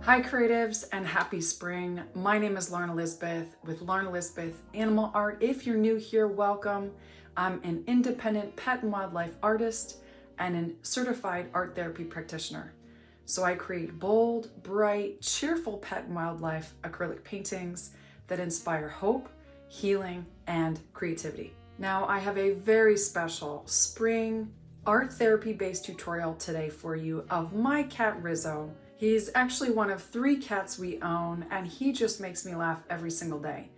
Hi creatives and happy spring. My name is Lauren Elizabeth with Lauren Elizabeth Animal Art. If you're new here, welcome. I'm an independent pet and wildlife artist and a certified art therapy practitioner. So I create bold, bright, cheerful pet and wildlife acrylic paintings that inspire hope, healing, and creativity. Now I have a very special spring art therapy based tutorial today for you of my cat Rizzo. He's actually one of 3 cats we own, and he just makes me laugh every single day.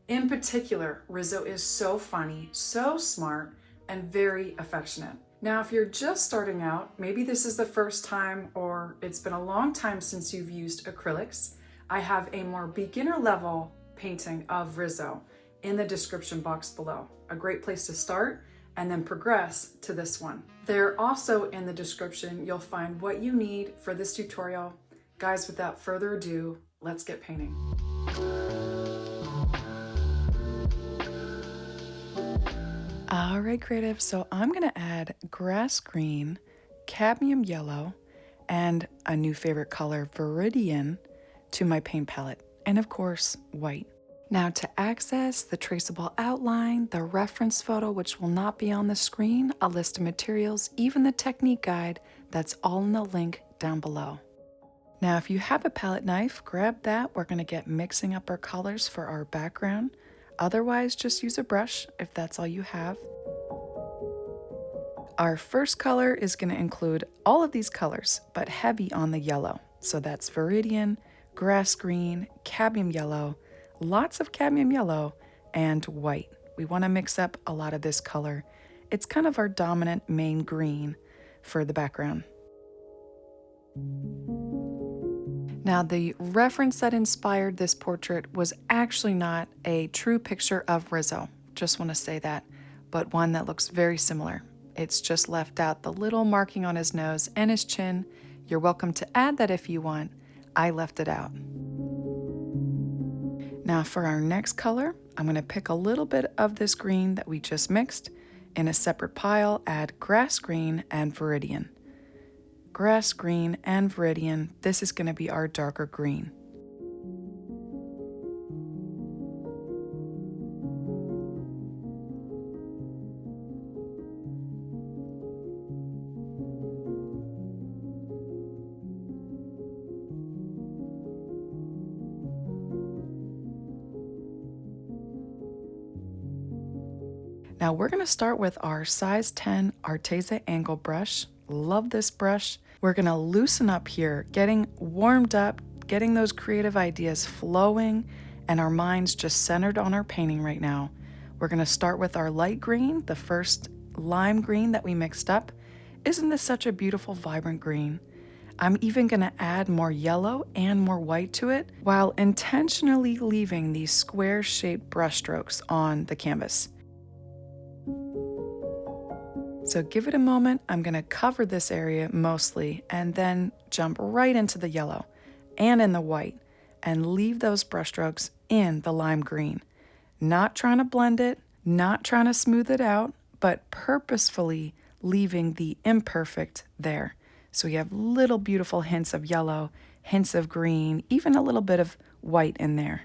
In particular, Rizzo is so funny, so smart, and very affectionate. Now, if you're just starting out, maybe this is the first time or it's been a long time since you've used acrylics, I have a more beginner level painting of Rizzo in the description box below. A great place to start and then progress to this one. There also in the description, you'll find what you need for this tutorial. Guys, without further ado, let's get painting. All right, creative, so I'm gonna add grass green, cadmium yellow, and a new favorite color, Viridian, to my paint palette, and of course, white. Now to access the traceable outline, the reference photo, which will not be on the screen, a list of materials, even the technique guide, that's all in the link down below. Now, if you have a palette knife, grab that. We're gonna get mixing up our colors for our background. Otherwise, just use a brush if that's all you have. Our first color is gonna include all of these colors, but heavy on the yellow. So that's Viridian, grass green, cadmium yellow, lots of cadmium yellow, and white. We want to mix up a lot of this color. It's kind of our dominant main green for the background. Now, the reference that inspired this portrait was actually not a true picture of Rizzo. Just want to say that, but one that looks very similar. It's just left out the little marking on his nose and his chin. You're welcome to add that if you want. I left it out. Now for our next color, I'm going to pick a little bit of this green that we just mixed. In a separate pile, add grass green and Viridian. Grass green and Viridian, this is going to be our darker green. Now we're going to start with our size 10 Arteza angle brush. Love this brush. We're going to loosen up here, getting warmed up, getting those creative ideas flowing, and our minds just centered on our painting right now. We're going to start with our light green, the first lime green that we mixed up. Isn't this such a beautiful, vibrant green? I'm even going to add more yellow and more white to it while intentionally leaving these square-shaped brushstrokes on the canvas. So give it a moment. I'm going to cover this area mostly and then jump right into the yellow and in the white and leave those brushstrokes in the lime green. Not trying to blend it, not trying to smooth it out, but purposefully leaving the imperfect there. So we have little beautiful hints of yellow, hints of green, even a little bit of white in there.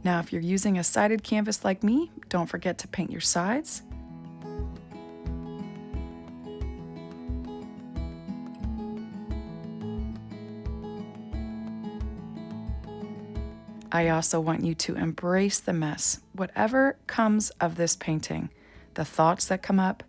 Now, if you're using a sided canvas like me, don't forget to paint your sides. I also want you to embrace the mess. Whatever comes of this painting, the thoughts that come up,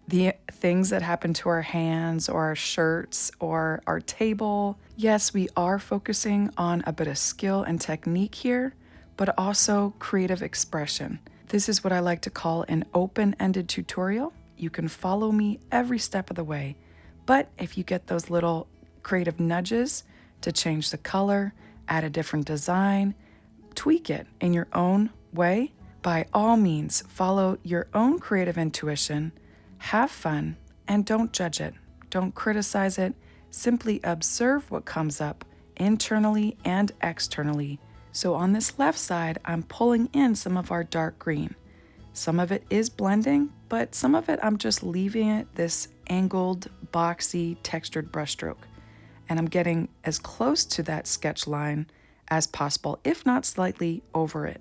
the things that happen to our hands or our shirts or our table. Yes, we are focusing on a bit of skill and technique here, but also creative expression. This is what I like to call an open-ended tutorial. You can follow me every step of the way, but if you get those little creative nudges to change the color, add a different design, tweak it in your own way, by all means, follow your own creative intuition, have fun, and don't judge it. Don't criticize it. Simply observe what comes up internally and externally So on this left side, I'm pulling in some of our dark green. Some of it is blending, but some of it I'm just leaving it this angled, boxy, textured brushstroke. And I'm getting as close to that sketch line as possible, if not slightly over it.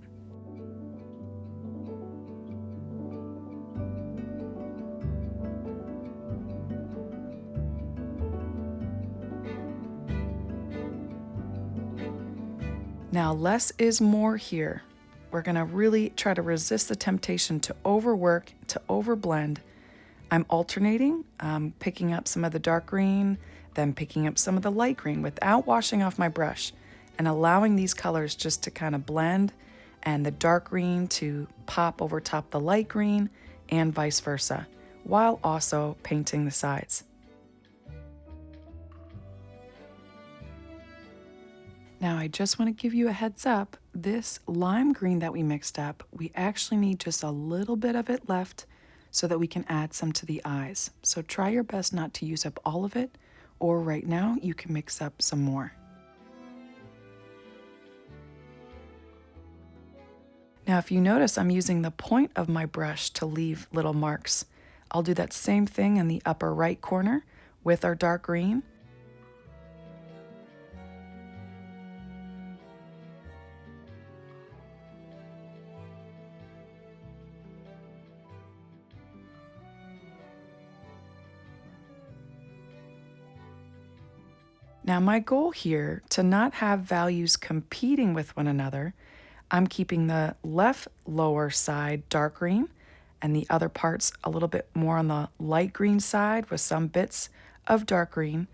Now, less is more here. We're gonna really try to resist the temptation to overwork, to overblend. I'm alternating, picking up some of the dark green, then picking up some of the light green without washing off my brush, and allowing these colors just to kind of blend and the dark green to pop over top the light green and vice versa, while also painting the sides. Now I just want to give you a heads up, this lime green that we mixed up, we actually need just a little bit of it left so that we can add some to the eyes. So try your best not to use up all of it, or right now you can mix up some more. Now if you notice, I'm using the point of my brush to leave little marks. I'll do that same thing in the upper right corner with our dark green. Now my goal here, to not have values competing with one another, I'm keeping the left lower side dark green and the other parts a little bit more on the light green side with some bits of dark green.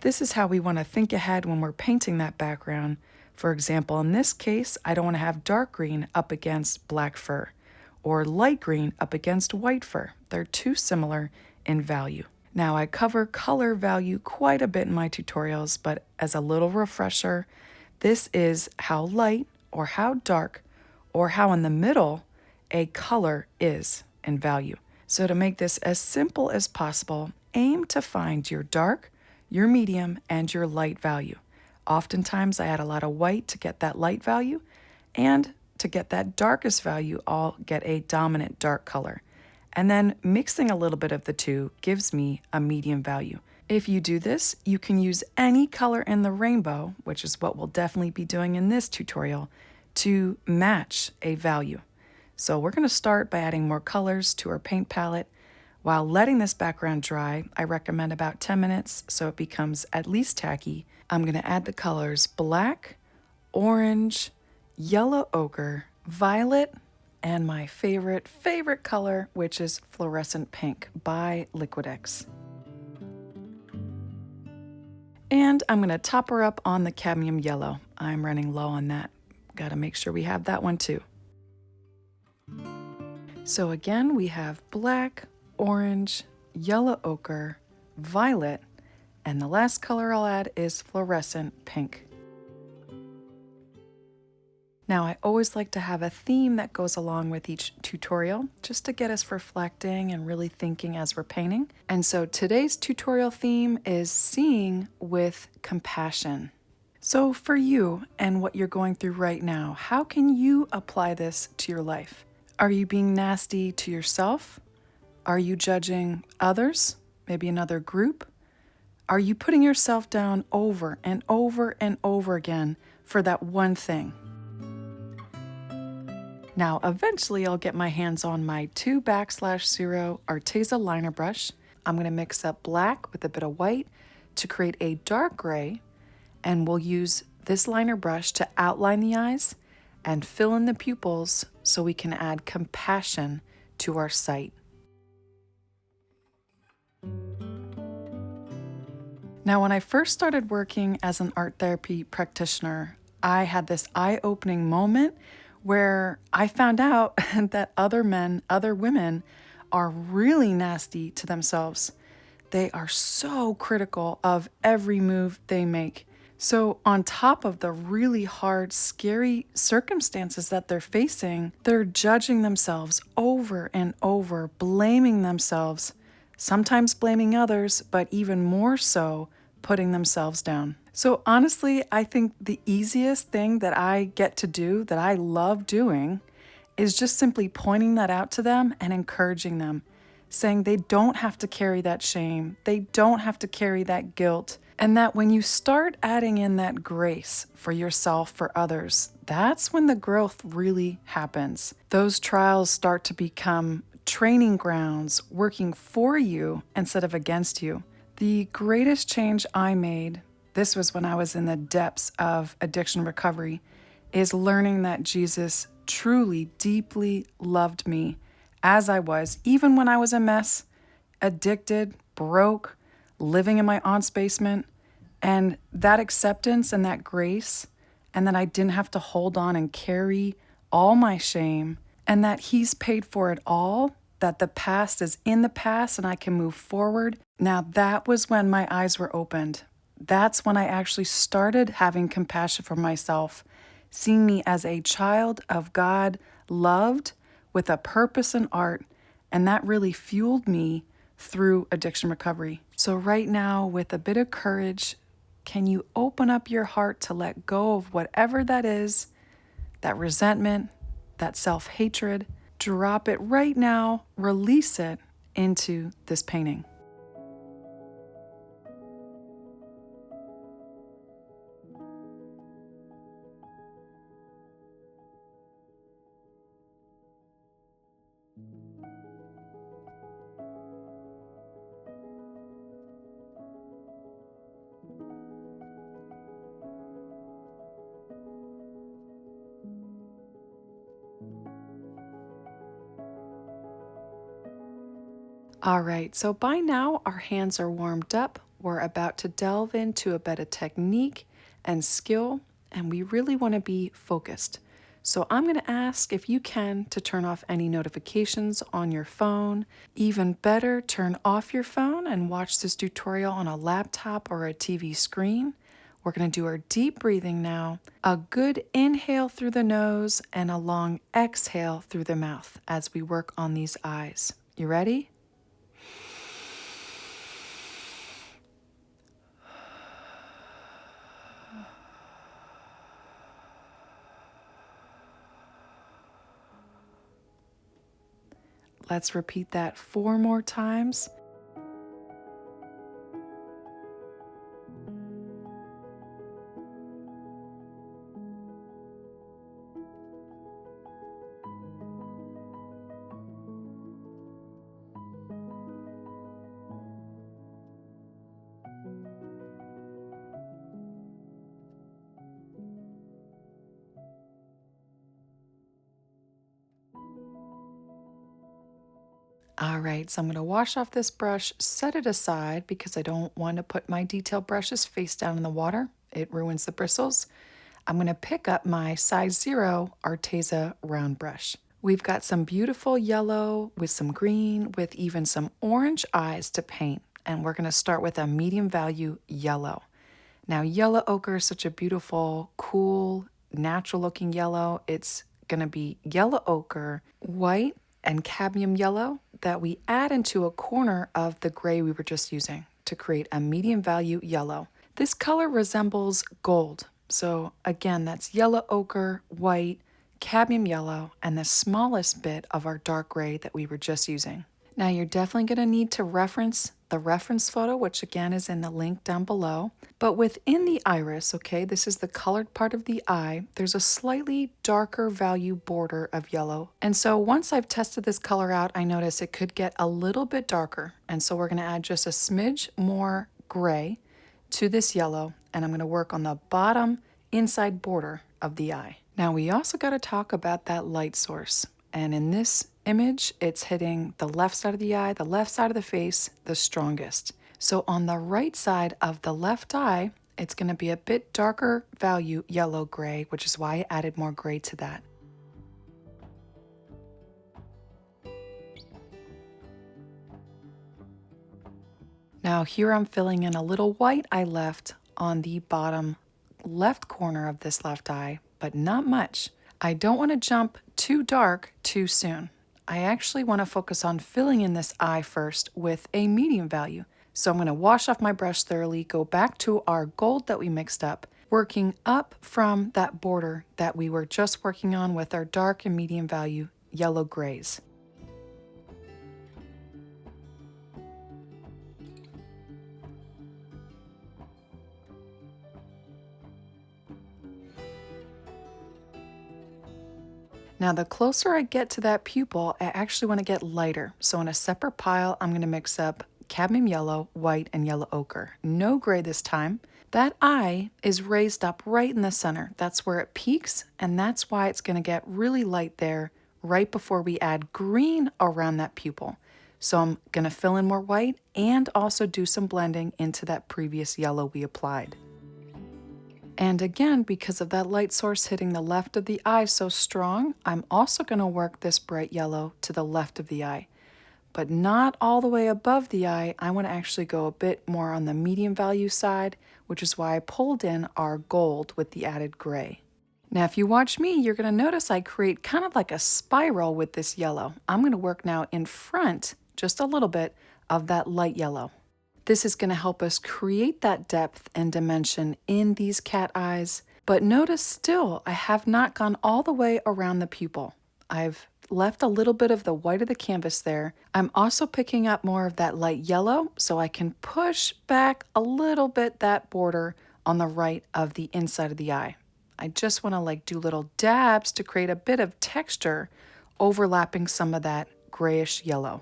This is how we want to think ahead when we're painting that background. For example, in this case, I don't want to have dark green up against black fur or light green up against white fur. They're too similar in value. Now, I cover color value quite a bit in my tutorials, but as a little refresher, this is how light or how dark or how in the middle a color is in value. So to make this as simple as possible, aim to find your dark, your medium, and your light value. Oftentimes I add a lot of white to get that light value, and to get that darkest value, I'll get a dominant dark color. And then mixing a little bit of the two gives me a medium value. If you do this, you can use any color in the rainbow, which is what we'll definitely be doing in this tutorial, to match a value. So we're gonna start by adding more colors to our paint palette. While letting this background dry, I recommend about 10 minutes so it becomes at least tacky. I'm gonna add the colors black, orange, yellow ochre, violet, and my favorite color, which is fluorescent pink by Liquitex. And I'm gonna top her up on the cadmium yellow. I'm running low on that. Gotta make sure we have that one too. So again, we have black, orange, yellow ochre, violet, and the last color I'll add is fluorescent pink. Now, I always like to have a theme that goes along with each tutorial, just to get us reflecting and really thinking as we're painting. And so today's tutorial theme is seeing with compassion. So for you and what you're going through right now, how can you apply this to your life? Are you being nasty to yourself? Are you judging others, maybe another group? Are you putting yourself down over and over and over again for that one thing? Now, eventually I'll get my hands on my 2/0 Arteza liner brush. I'm gonna mix up black with a bit of white to create a dark gray, and we'll use this liner brush to outline the eyes and fill in the pupils so we can add compassion to our sight. Now, when I first started working as an art therapy practitioner, I had this eye-opening moment where I found out that other men, other women are really nasty to themselves. They are so critical of every move they make. So, on top of the really hard, scary circumstances that they're facing, they're judging themselves over and over, blaming themselves, sometimes blaming others, but even more so, putting themselves down. So, honestly, I think the easiest thing that I get to do, that I love doing, is just simply pointing that out to them and encouraging them, saying they don't have to carry that shame, they don't have to carry that guilt, and that when you start adding in that grace for yourself, for others, that's when the growth really happens. Those trials start to become training grounds working for you instead of against you. The greatest change I made, this was when I was in the depths of addiction recovery, is learning that Jesus truly, deeply loved me as I was, even when I was a mess, addicted, broke, living in my aunt's basement. And that acceptance and that grace, and that I didn't have to hold on and carry all my shame, and that He's paid for it all, that the past is in the past and I can move forward. Now, that was when my eyes were opened. That's when I actually started having compassion for myself, seeing me as a child of God, loved with a purpose and art, and that really fueled me through addiction recovery. So right now, with a bit of courage, can you open up your heart to let go of whatever that is, that resentment, that self-hatred? Drop it right now, release it into this painting. All right, so by now our hands are warmed up. We're about to delve into a bit of technique and skill, and we really want to be focused. So I'm going to ask if you can to turn off any notifications on your phone. Even better, turn off your phone and watch this tutorial on a laptop or a TV screen. We're going to do our deep breathing now. A good inhale through the nose and a long exhale through the mouth as we work on these eyes. You ready? Let's repeat that 4 more times. All right, so I'm going to wash off this brush, set it aside because I don't want to put my detail brushes face down in the water. It ruins the bristles. I'm going to pick up my size 0 Arteza round brush. We've got some beautiful yellow with some green with even some orange eyes to paint. And we're going to start with a medium value yellow. Now, yellow ochre is such a beautiful, cool, natural looking yellow. It's going to be yellow ochre, white, and cadmium yellow that we add into a corner of the gray we were just using to create a medium value yellow. This color resembles gold. So again, that's yellow ochre, white, cadmium yellow, and the smallest bit of our dark gray that we were just using. Now you're definitely going to need to reference the reference photo, which again is in the link down below. But within the iris, okay, this is the colored part of the eye, there's a slightly darker value border of yellow. And so once I've tested this color out, I notice it could get a little bit darker. And so we're going to add just a smidge more gray to this yellow, and I'm going to work on the bottom inside border of the eye. Now we also got to talk about that light source. And in this image, it's hitting the left side of the eye, the left side of the face, the strongest. So on the right side of the left eye, it's going to be a bit darker value yellow gray, which is why I added more gray to that. Now here I'm filling in a little white I left on the bottom left corner of this left eye, but not much. I don't want to jump too dark too soon. I actually want to focus on filling in this eye first with a medium value. So I'm going to wash off my brush thoroughly, go back to our gold that we mixed up, working up from that border that we were just working on with our dark and medium value yellow grays. Now, the closer I get to that pupil, I actually want to get lighter. So in a separate pile, I'm going to mix up cadmium yellow, white, and yellow ochre. No gray this time. That eye is raised up right in the center. That's where it peaks, and that's why it's going to get really light there right before we add green around that pupil. So I'm going to fill in more white and also do some blending into that previous yellow we applied. And again, because of that light source hitting the left of the eye so strong, I'm also going to work this bright yellow to the left of the eye. But not all the way above the eye. I want to actually go a bit more on the medium value side, which is why I pulled in our gold with the added gray. Now, if you watch me, you're going to notice I create kind of like a spiral with this yellow. I'm going to work now in front, just a little bit, of that light yellow. This is going to help us create that depth and dimension in these cat eyes. But notice still, I have not gone all the way around the pupil. I've left a little bit of the white of the canvas there. I'm also picking up more of that light yellow so I can push back a little bit that border on the right of the inside of the eye. I just want to do little dabs to create a bit of texture overlapping some of that grayish yellow.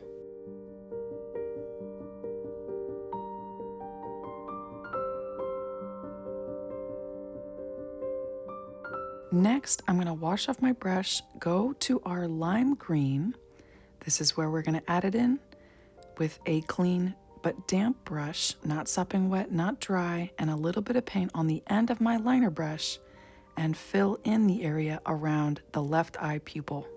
Next, I'm going to wash off my brush, go to our lime green. This is where we're going to add it in with a clean but damp brush, not sopping wet, not dry, and a little bit of paint on the end of my liner brush, and fill in the area around the left eye pupil.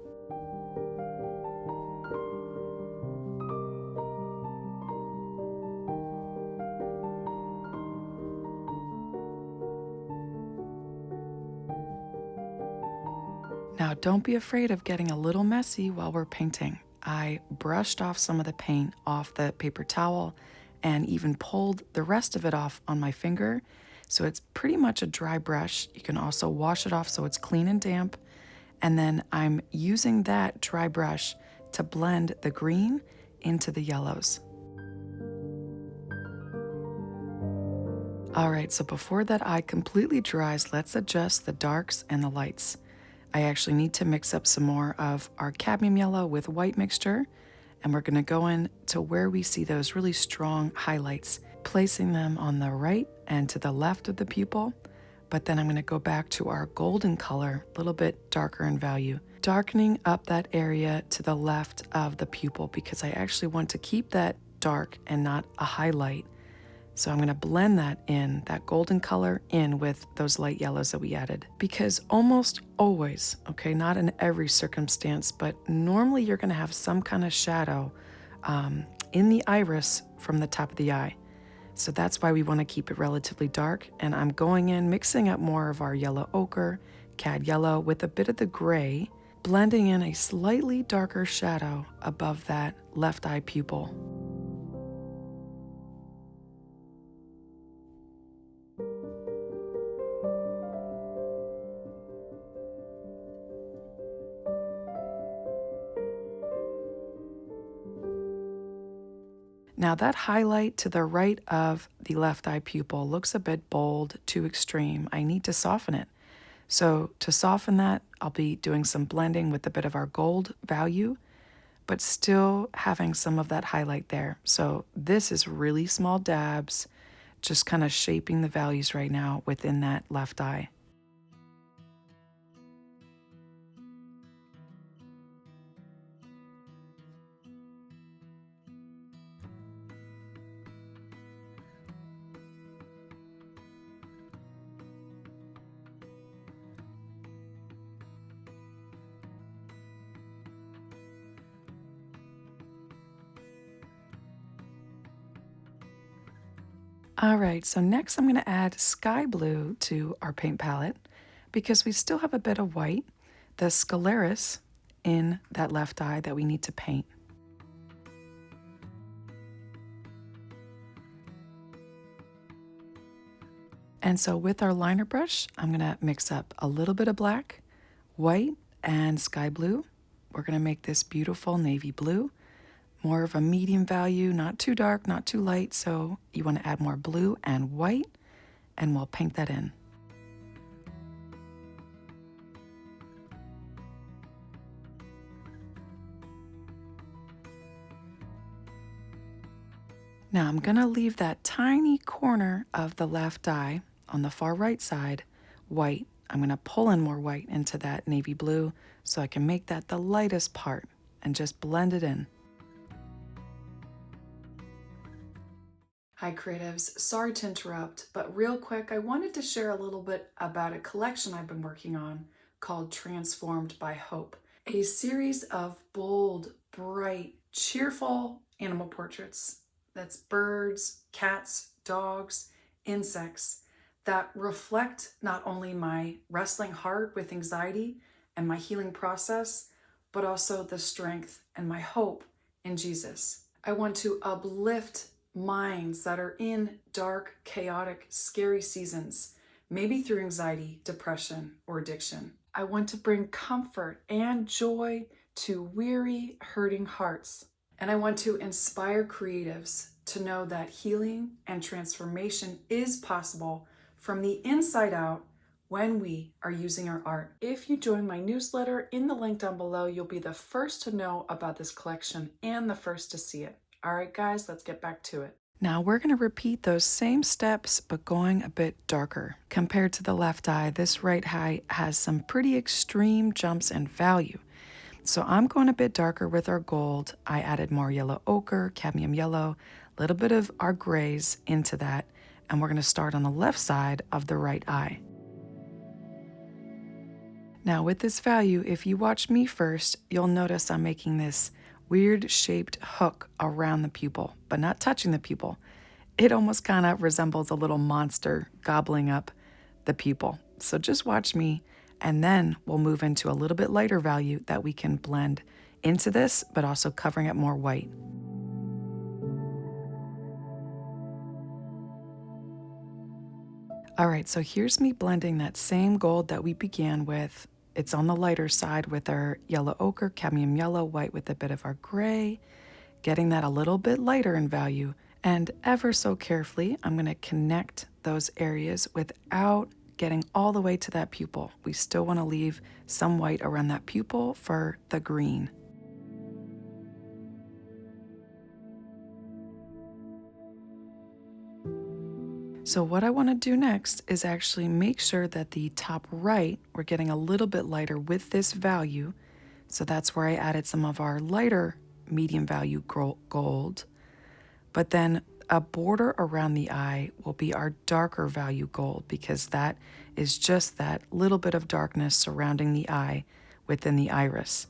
Now, don't be afraid of getting a little messy while we're painting. I brushed off some of the paint off the paper towel and even pulled the rest of it off on my finger. So it's pretty much a dry brush. You can also wash it off so it's clean and damp. And then I'm using that dry brush to blend the green into the yellows. All right, so before that eye completely dries, let's adjust the darks and the lights. I actually need to mix up some more of our cadmium yellow with white mixture, and we're going to go in to where we see those really strong highlights, placing them on the right and to the left of the pupil. But then I'm going to go back to our golden color, a little bit darker in value, darkening up that area to the left of the pupil because I actually want to keep that dark and not a highlight. So I'm going to blend that in, that golden color in with those light yellows that we added. Because almost always, okay, not in every circumstance, but normally you're going to have some kind of shadow in the iris from the top of the eye. So that's why we want to keep it relatively dark. And I'm going in, mixing up more of our yellow ochre, cad yellow with a bit of the gray, blending in a slightly darker shadow above that left eye pupil. Now that highlight to the right of the left eye pupil looks a bit bold, too extreme. I need to soften it. So to soften that, I'll be doing some blending with a bit of our gold value, but still having some of that highlight there. So this is really small dabs, just kind of shaping the values right now within that left eye. All right, so next I'm going to add sky blue to our paint palette because we still have a bit of white, the scleras in that left eye that we need to paint. And so with our liner brush, I'm going to mix up a little bit of black, white, and sky blue. We're going to make this beautiful navy blue, more of a medium value, not too dark, not too light. So you want to add more blue and white, and we'll paint that in. Now I'm going to leave that tiny corner of the left eye on the far right side white. I'm going to pull in more white into that navy blue so I can make that the lightest part and just blend it in. Hi creatives, sorry to interrupt, but real quick, I wanted to share a little bit about a collection I've been working on called Transformed by Hope, a series of bold, bright, cheerful animal portraits. That's birds, cats, dogs, insects that reflect not only my wrestling hard with anxiety and my healing process, but also the strength and my hope in Jesus. I want to uplift minds that are in dark, chaotic, scary seasons, maybe through anxiety, depression, or addiction. I want to bring comfort and joy to weary, hurting hearts. And I want to inspire creatives to know that healing and transformation is possible from the inside out when we are using our art. If you join my newsletter in the link down below, you'll be the first to know about this collection and the first to see it. All right, guys, let's get back to it. Now we're going to repeat those same steps, but going a bit darker. Compared to the left eye, this right eye has some pretty extreme jumps in value. So I'm going a bit darker with our gold. I added more yellow ochre, cadmium yellow, a little bit of our grays into that. And we're going to start on the left side of the right eye. Now with this value, if you watch me first, you'll notice I'm making this weird shaped hook around the pupil, but not touching the pupil. It almost kind of resembles a little monster gobbling up the pupil. So just watch me, and then we'll move into a little bit lighter value that we can blend into this, but also covering it more white. All right, so here's me blending that same gold that we began with. It's on the lighter side with our yellow ochre, cadmium yellow, white with a bit of our gray, getting that a little bit lighter in value. And ever so carefully, I'm going to connect those areas without getting all the way to that pupil. We still want to leave some white around that pupil for the green. So what I want to do next is actually make sure that the top right, we're getting a little bit lighter with this value. So that's where I added some of our lighter medium value gold. But then a border around the eye will be our darker value gold because that is just that little bit of darkness surrounding the eye within the iris.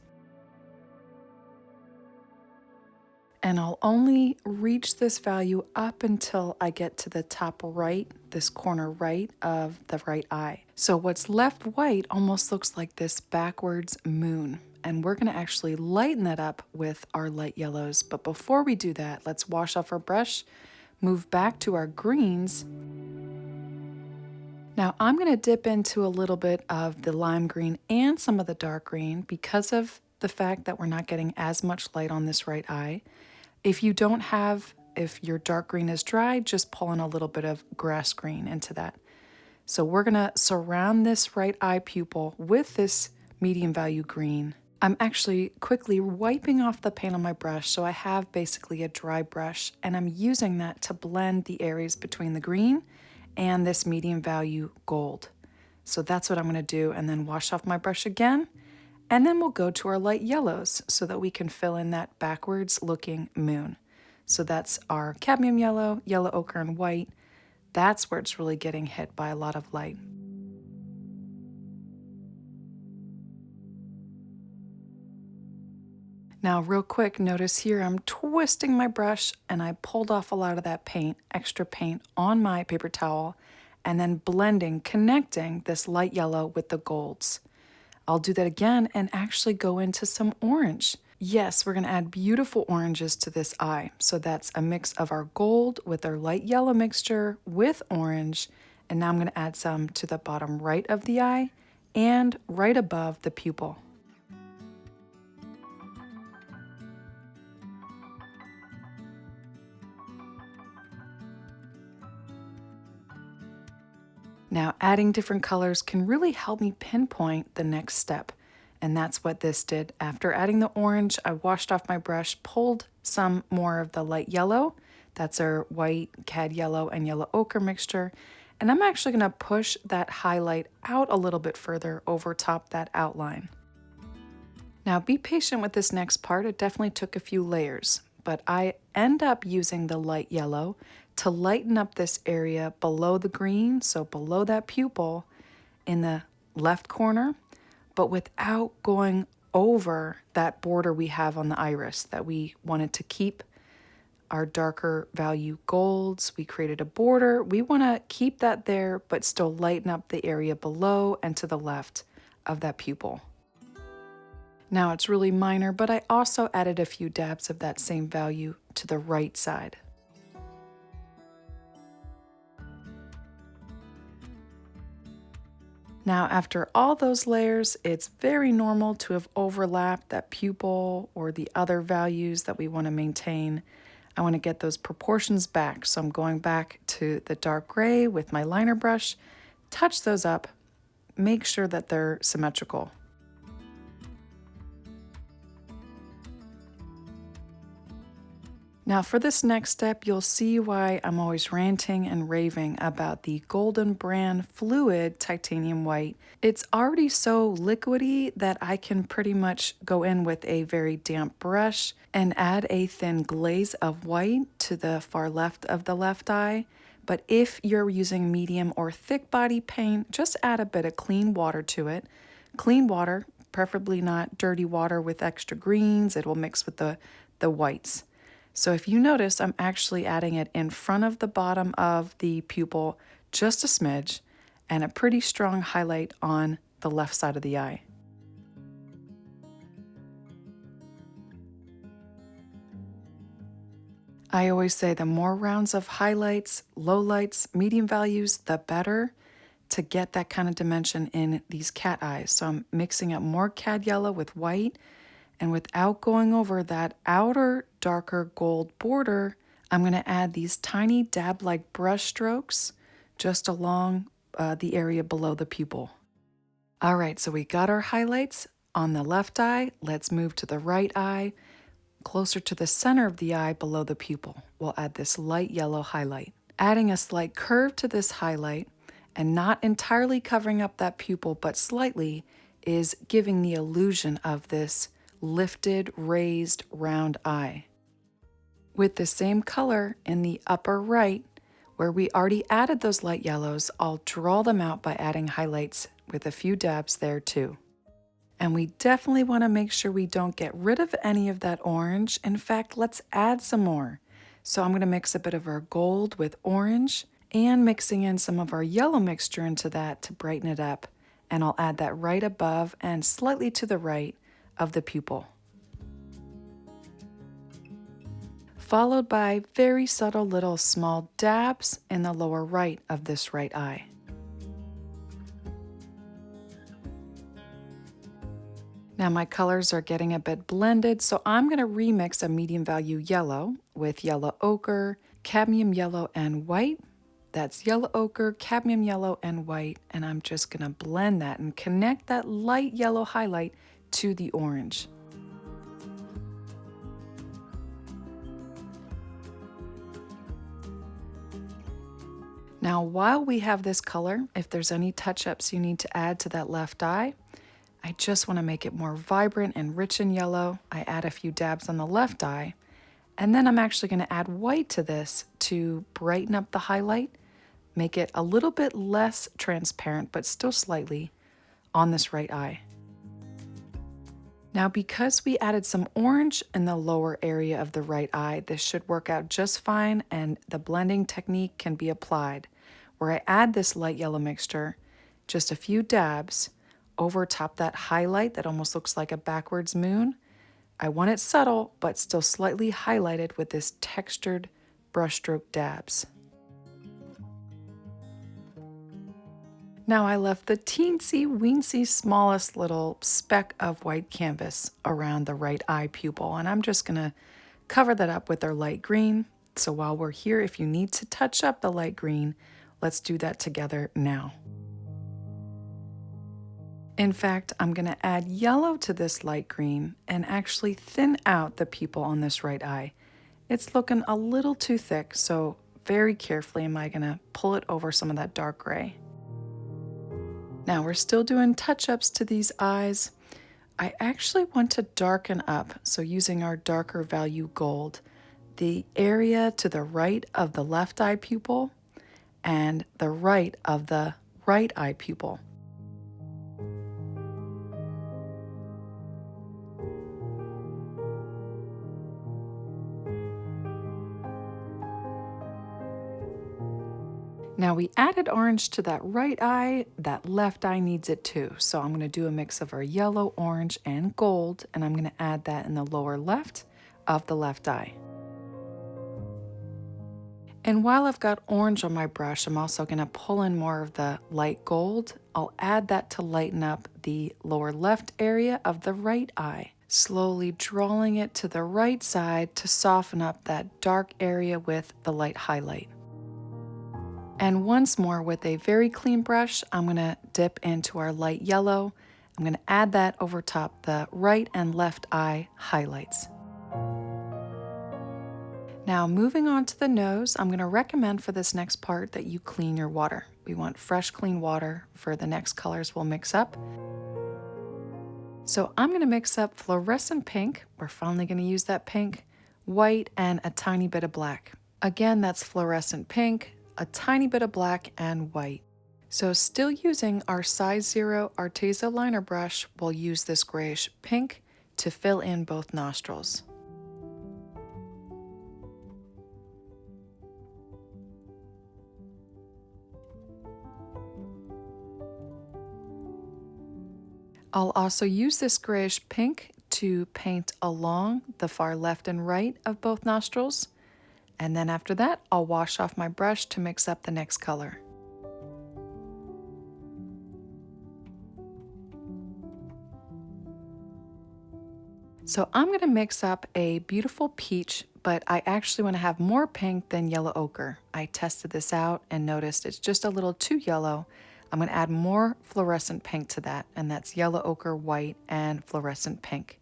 And I'll only reach this value up until I get to the top right, this corner right of the right eye. So what's left white almost looks like this backwards moon. And we're gonna actually lighten that up with our light yellows. But before we do that, let's wash off our brush, move back to our greens. Now I'm gonna dip into a little bit of the lime green and some of the dark green because of the fact that we're not getting as much light on this right eye. If you don't have, if your dark green is dry, just pull in a little bit of grass green into that. So we're gonna surround this right eye pupil with this medium value green. I'm actually quickly wiping off the paint on my brush, so I have basically a dry brush, and I'm using that to blend the areas between the green and this medium value gold. So that's what I'm gonna do, and then wash off my brush again. And then we'll go to our light yellows so that we can fill in that backwards looking moon. So that's our cadmium yellow, yellow ochre, and white. That's where it's really getting hit by a lot of light. Now, real quick, notice here I'm twisting my brush and I pulled off a lot of that paint, extra paint on my paper towel, and then blending, connecting this light yellow with the golds. I'll do that again and actually go into some orange. Yes, we're gonna add beautiful oranges to this eye. So that's a mix of our gold with our light yellow mixture with orange. And now I'm gonna add some to the bottom right of the eye and right above the pupil. Now, adding different colors can really help me pinpoint the next step. And that's what this did. After adding the orange, I washed off my brush, pulled some more of the light yellow. That's our white, cad yellow, and yellow ochre mixture. And I'm actually gonna push that highlight out a little bit further over top that outline. Now, be patient with this next part. It definitely took a few layers, but I end up using the light yellow to lighten up this area below the green, so below that pupil in the left corner, but without going over that border we have on the iris that we wanted to keep our darker value golds. We created a border. We want to keep that there, but still lighten up the area below and to the left of that pupil. Now it's really minor, but I also added a few dabs of that same value to the right side. Now, after all those layers, it's very normal to have overlapped that pupil or the other values that we want to maintain. I want to get those proportions back, so I'm going back to the dark gray with my liner brush, touch those up, make sure that they're symmetrical. Now for this next step, you'll see why I'm always ranting and raving about the Golden Brand Fluid Titanium White. It's already so liquidy that I can pretty much go in with a very damp brush and add a thin glaze of white to the far left of the left eye. But if you're using medium or thick body paint, just add a bit of clean water to it. Clean water, preferably not dirty water with extra greens. It will mix with the whites. So if you notice, I'm actually adding it in front of the bottom of the pupil, just a smidge, and a pretty strong highlight on the left side of the eye. I always say the more rounds of highlights, lowlights, medium values, the better to get that kind of dimension in these cat eyes. So I'm mixing up more cad yellow with white, and without going over that outer darker gold border, I'm going to add these tiny dab-like brush strokes just along the area below the pupil. All right, so we got our highlights on the left eye. Let's move to the right eye, closer to the center of the eye below the pupil. We'll add this light yellow highlight. Adding a slight curve to this highlight and not entirely covering up that pupil, but slightly, is giving the illusion of this lifted, raised, round eye. With the same color in the upper right, where we already added those light yellows, I'll draw them out by adding highlights with a few dabs there too. And we definitely want to make sure we don't get rid of any of that orange. In fact, let's add some more. So I'm going to mix a bit of our gold with orange and mixing in some of our yellow mixture into that to brighten it up. And I'll add that right above and slightly to the right of the pupil, followed by very subtle little small dabs in the lower right of this right eye. Now my colors are getting a bit blended, so I'm going to remix a medium value yellow with yellow ochre, cadmium yellow, and white. That's yellow ochre, cadmium yellow, and white, and I'm just going to blend that and connect that light yellow highlight to the orange. Now, while we have this color, if there's any touch-ups you need to add to that left eye, I just want to make it more vibrant and rich in yellow. I add a few dabs on the left eye, and then I'm actually going to add white to this to brighten up the highlight, make it a little bit less transparent, but still slightly on this right eye. Now, because we added some orange in the lower area of the right eye, this should work out just fine and the blending technique can be applied, where I add this light yellow mixture, just a few dabs, over top that highlight that almost looks like a backwards moon. I want it subtle, but still slightly highlighted with this textured brushstroke dabs. Now I left the teensy weensy smallest little speck of white canvas around the right eye pupil, and I'm just gonna cover that up with our light green. So while we're here, if you need to touch up the light green, let's do that together now. In fact, I'm gonna add yellow to this light green and actually thin out the pupil on this right eye. It's looking a little too thick, so very carefully am I gonna pull it over some of that dark gray. Now we're still doing touch-ups to these eyes. I actually want to darken up, so using our darker value gold, the area to the right of the left eye pupil and the right of the right eye pupil. Now we added orange to that right eye, that left eye needs it too. So I'm gonna do a mix of our yellow, orange, and gold, and I'm gonna add that in the lower left of the left eye. And while I've got orange on my brush, I'm also gonna pull in more of the light gold. I'll add that to lighten up the lower left area of the right eye, slowly drawing it to the right side to soften up that dark area with the light highlight. And once more with a very clean brush, I'm gonna dip into our light yellow. I'm gonna add that over top the right and left eye highlights. Now moving on to the nose, I'm gonna recommend for this next part that you clean your water. We want fresh, clean water for the next colors we'll mix up. So I'm gonna mix up fluorescent pink, we're finally gonna use that pink, white, and a tiny bit of black. Again, that's fluorescent pink, a tiny bit of black, and white. So still using our size 0 Arteza liner brush, we'll use this grayish pink to fill in both nostrils. I'll also use this grayish pink to paint along the far left and right of both nostrils. And then after that, I'll wash off my brush to mix up the next color. So I'm gonna mix up a beautiful peach, but I actually wanna have more pink than yellow ochre. I tested this out and noticed it's just a little too yellow. I'm gonna add more fluorescent pink to that, and that's yellow ochre, white, and fluorescent pink.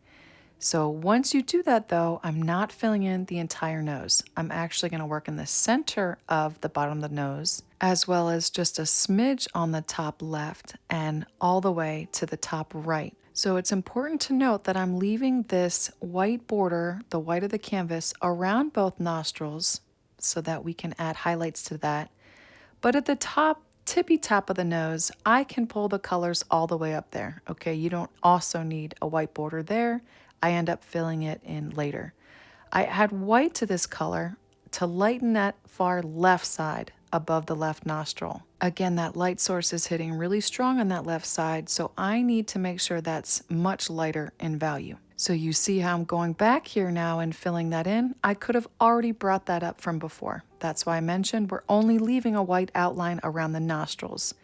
So once you do that though, I'm not filling in the entire nose. I'm actually gonna work in the center of the bottom of the nose, as well as just a smidge on the top left and all the way to the top right. So it's important to note that I'm leaving this white border, the white of the canvas, around both nostrils so that we can add highlights to that. But at the top, tippy top of the nose, I can pull the colors all the way up there. Okay, you don't also need a white border there. I end up filling it in later. I add white to this color to lighten that far left side above the left nostril. Again, that light source is hitting really strong on that left side, so I need to make sure that's much lighter in value. So you see how I'm going back here now and filling that in? I could have already brought that up from before. That's why I mentioned we're only leaving a white outline around the nostrils.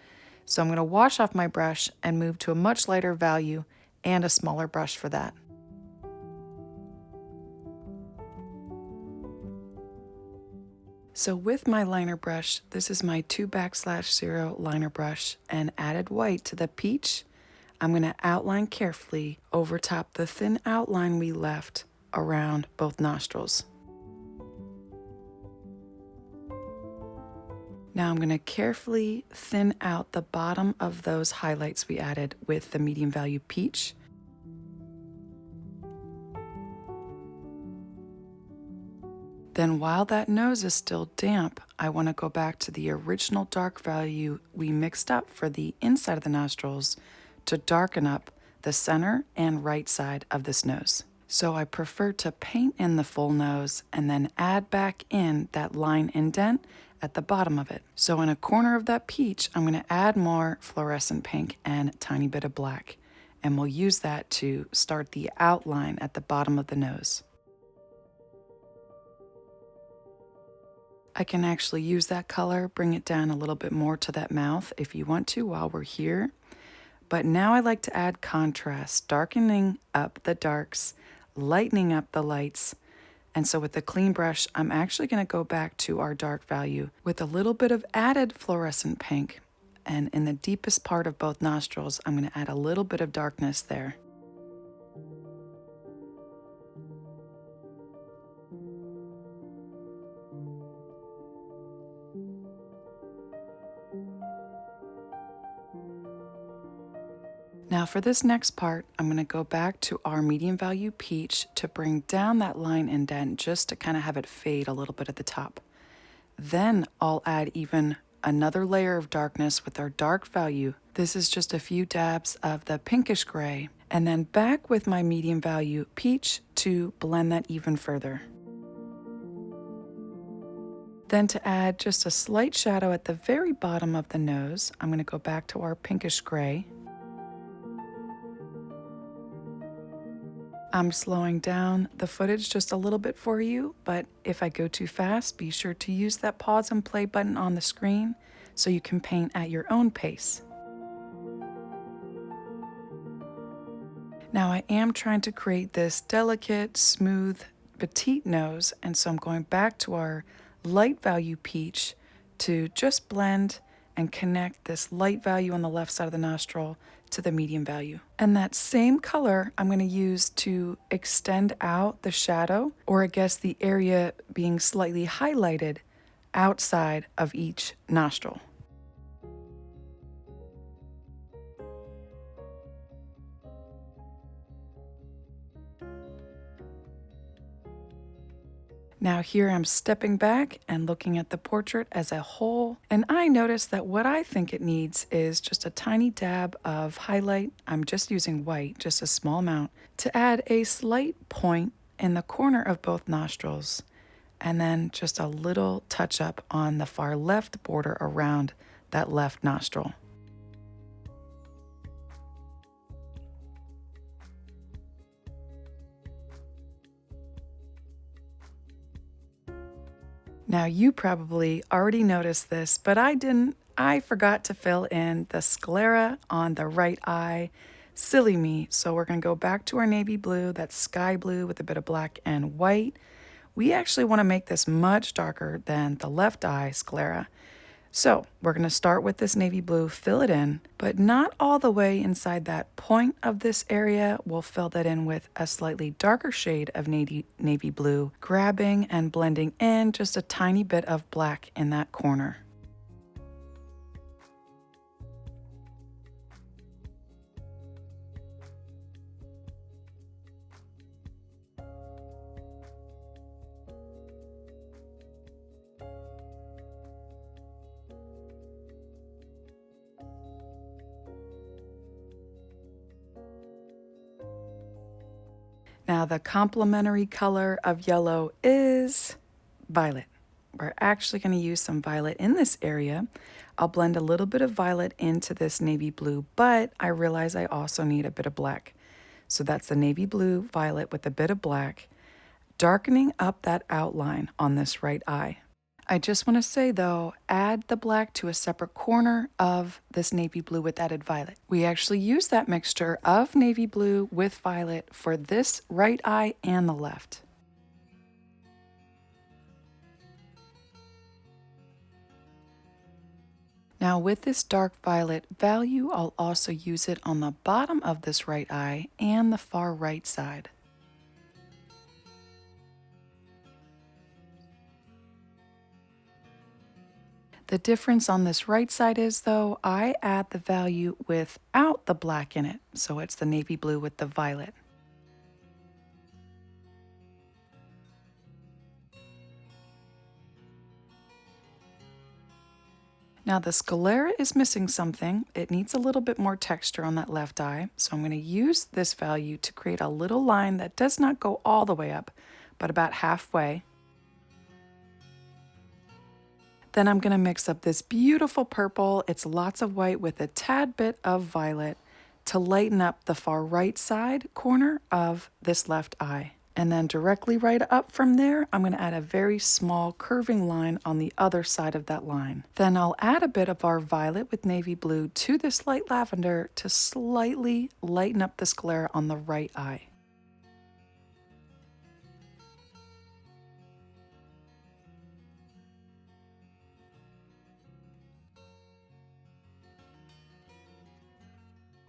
So I'm gonna wash off my brush and move to a much lighter value and a smaller brush for that. So with my liner brush, this is my 2\0 liner brush, and added white to the peach, I'm going to outline carefully over top the thin outline we left around both nostrils. Now I'm going to carefully thin out the bottom of those highlights we added with the medium value peach. Then while that nose is still damp, I want to go back to the original dark value we mixed up for the inside of the nostrils to darken up the center and right side of this nose. So I prefer to paint in the full nose and then add back in that line indent at the bottom of it. So in a corner of that peach, I'm going to add more fluorescent pink and a tiny bit of black. And we'll use that to start the outline at the bottom of the nose. I can actually use that color, bring it down a little bit more to that mouth if you want to while we're here. But now I like to add contrast, darkening up the darks, lightening up the lights. And so with the clean brush, I'm actually going to go back to our dark value with a little bit of added fluorescent pink. And in the deepest part of both nostrils, I'm going to add a little bit of darkness there. Now for this next part, I'm going to go back to our medium value peach to bring down that line indent just to kind of have it fade a little bit at the top. Then I'll add even another layer of darkness with our dark value. This is just a few dabs of the pinkish gray, and then back with my medium value peach to blend that even further. Then to add just a slight shadow at the very bottom of the nose, I'm going to go back to our pinkish gray. I'm slowing down the footage just a little bit for you, but if I go too fast, be sure to use that pause and play button on the screen so you can paint at your own pace. Now I am trying to create this delicate, smooth, petite nose, and so I'm going back to our light value peach to just blend and connect this light value on the left side of the nostril to the medium value. And that same color I'm going to use to extend out the shadow, or I guess the area being slightly highlighted outside of each nostril. Now here I'm stepping back and looking at the portrait as a whole, and I notice that what I think it needs is just a tiny dab of highlight. I'm just using white, just a small amount, to add a slight point in the corner of both nostrils, and then just a little touch up on the far left border around that left nostril. Now you probably already noticed this, but I didn't. I forgot to fill in the sclera on the right eye. Silly me. So we're going to go back to our navy blue, that's sky blue with a bit of black and white. We actually want to make this much darker than the left eye sclera. So we're going to start with this navy blue, fill it in, but not all the way inside that point of this area. We'll fill that in with a slightly darker shade of navy blue, grabbing and blending in just a tiny bit of black in that corner. Now the complementary color of yellow is violet. We're actually going to use some violet in this area. I'll blend a little bit of violet into this navy blue, but I realize I also need a bit of black. So that's the navy blue violet with a bit of black, darkening up that outline on this right eye. I just want to say though, add the black to a separate corner of this navy blue with added violet. We actually use that mixture of navy blue with violet for this right eye and the left. Now with this dark violet value, I'll also use it on the bottom of this right eye and the far right side. The difference on this right side is, though, I add the value without the black in it, so it's the navy blue with the violet. Now the sclera is missing something. It needs a little bit more texture on that left eye. So I'm going to use this value to create a little line that does not go all the way up, but about halfway. Then I'm going to mix up this beautiful purple. It's lots of white with a tad bit of violet to lighten up the far right side corner of this left eye. And then directly right up from there, I'm going to add a very small curving line on the other side of that line. Then I'll add a bit of our violet with navy blue to this light lavender to slightly lighten up the sclera on the right eye.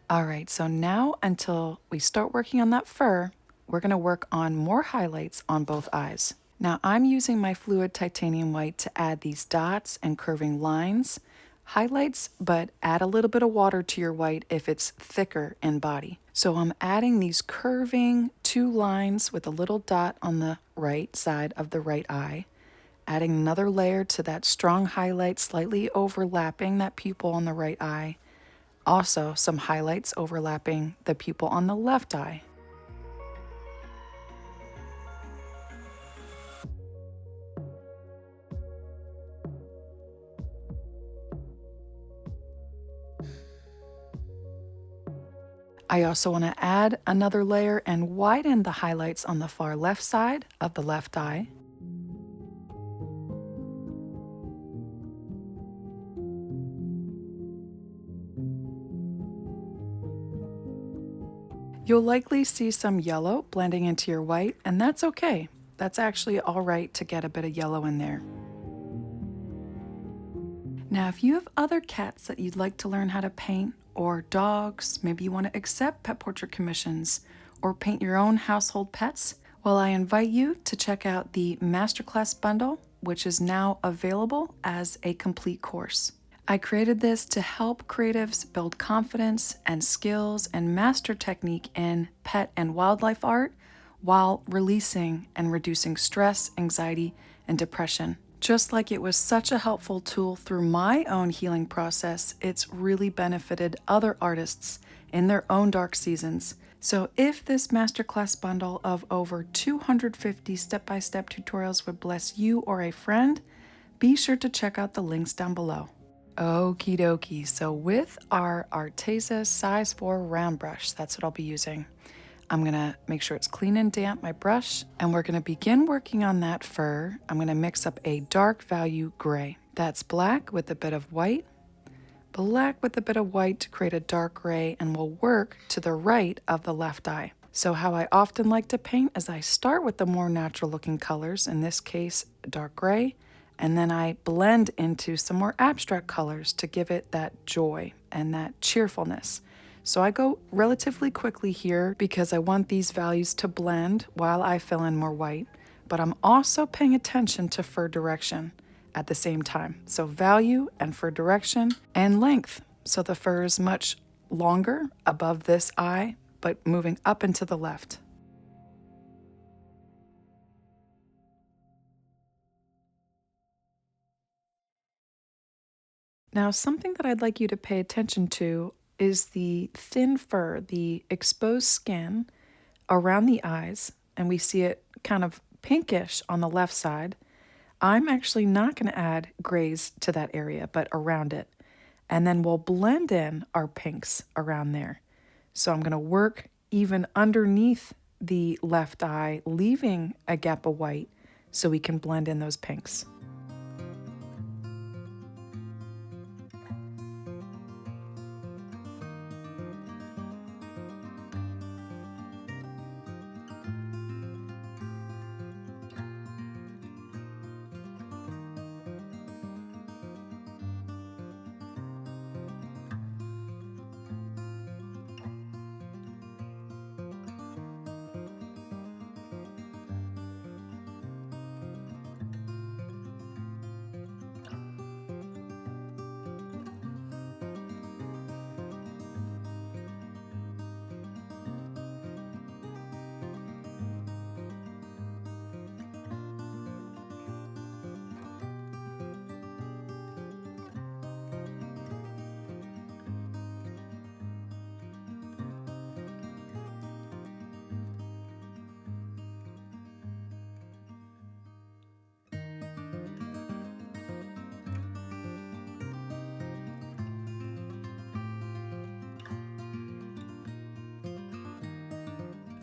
All right, so now until we start working on that fur, we're going to work on more highlights on both eyes. Now I'm using my fluid titanium white to add these dots and curving lines, highlights, but add a little bit of water to your white if it's thicker in body. So I'm adding these curving 2 lines with a little dot on the right side of the right eye, adding another layer to that strong highlight, slightly overlapping that pupil on the right eye. Also, some highlights overlapping the pupil on the left eye. I also want to add another layer and widen the highlights on the far left side of the left eye. You'll likely see some yellow blending into your white, and that's okay. That's actually all right to get a bit of yellow in there. Now, if you have other cats that you'd like to learn how to paint, or dogs, maybe you want to accept pet portrait commissions, or paint your own household pets, well, I invite you to check out the Masterclass Bundle, which is now available as a complete course. I created this to help creatives build confidence and skills and master technique in pet and wildlife art while releasing and reducing stress, anxiety, and depression. Just like it was such a helpful tool through my own healing process, it's really benefited other artists in their own dark seasons. So if this masterclass bundle of over 250 step-by-step tutorials would bless you or a friend, be sure to check out the links down below. Okie dokie, so with our Arteza size 4 round brush, that's what I'll be using. I'm gonna make sure it's clean and damp, my brush, and we're gonna begin working on that fur. I'm gonna mix up a dark value gray. That's black with a bit of white, black with a bit of white to create a dark gray, and we'll work to the right of the left eye. So how I often like to paint is I start with the more natural looking colors, in this case, dark gray, and then I blend into some more abstract colors to give it that joy and that cheerfulness. So I go relatively quickly here because I want these values to blend while I fill in more white, but I'm also paying attention to fur direction at the same time. So value and fur direction and length. So the fur is much longer above this eye, but moving up and to the left. Now, something that I'd like you to pay attention to is the thin fur, the exposed skin around the eyes, and we see it kind of pinkish on the left side. I'm actually not going to add grays to that area, but around it. And then we'll blend in our pinks around there. So I'm going to work even underneath the left eye, leaving a gap of white so we can blend in those pinks.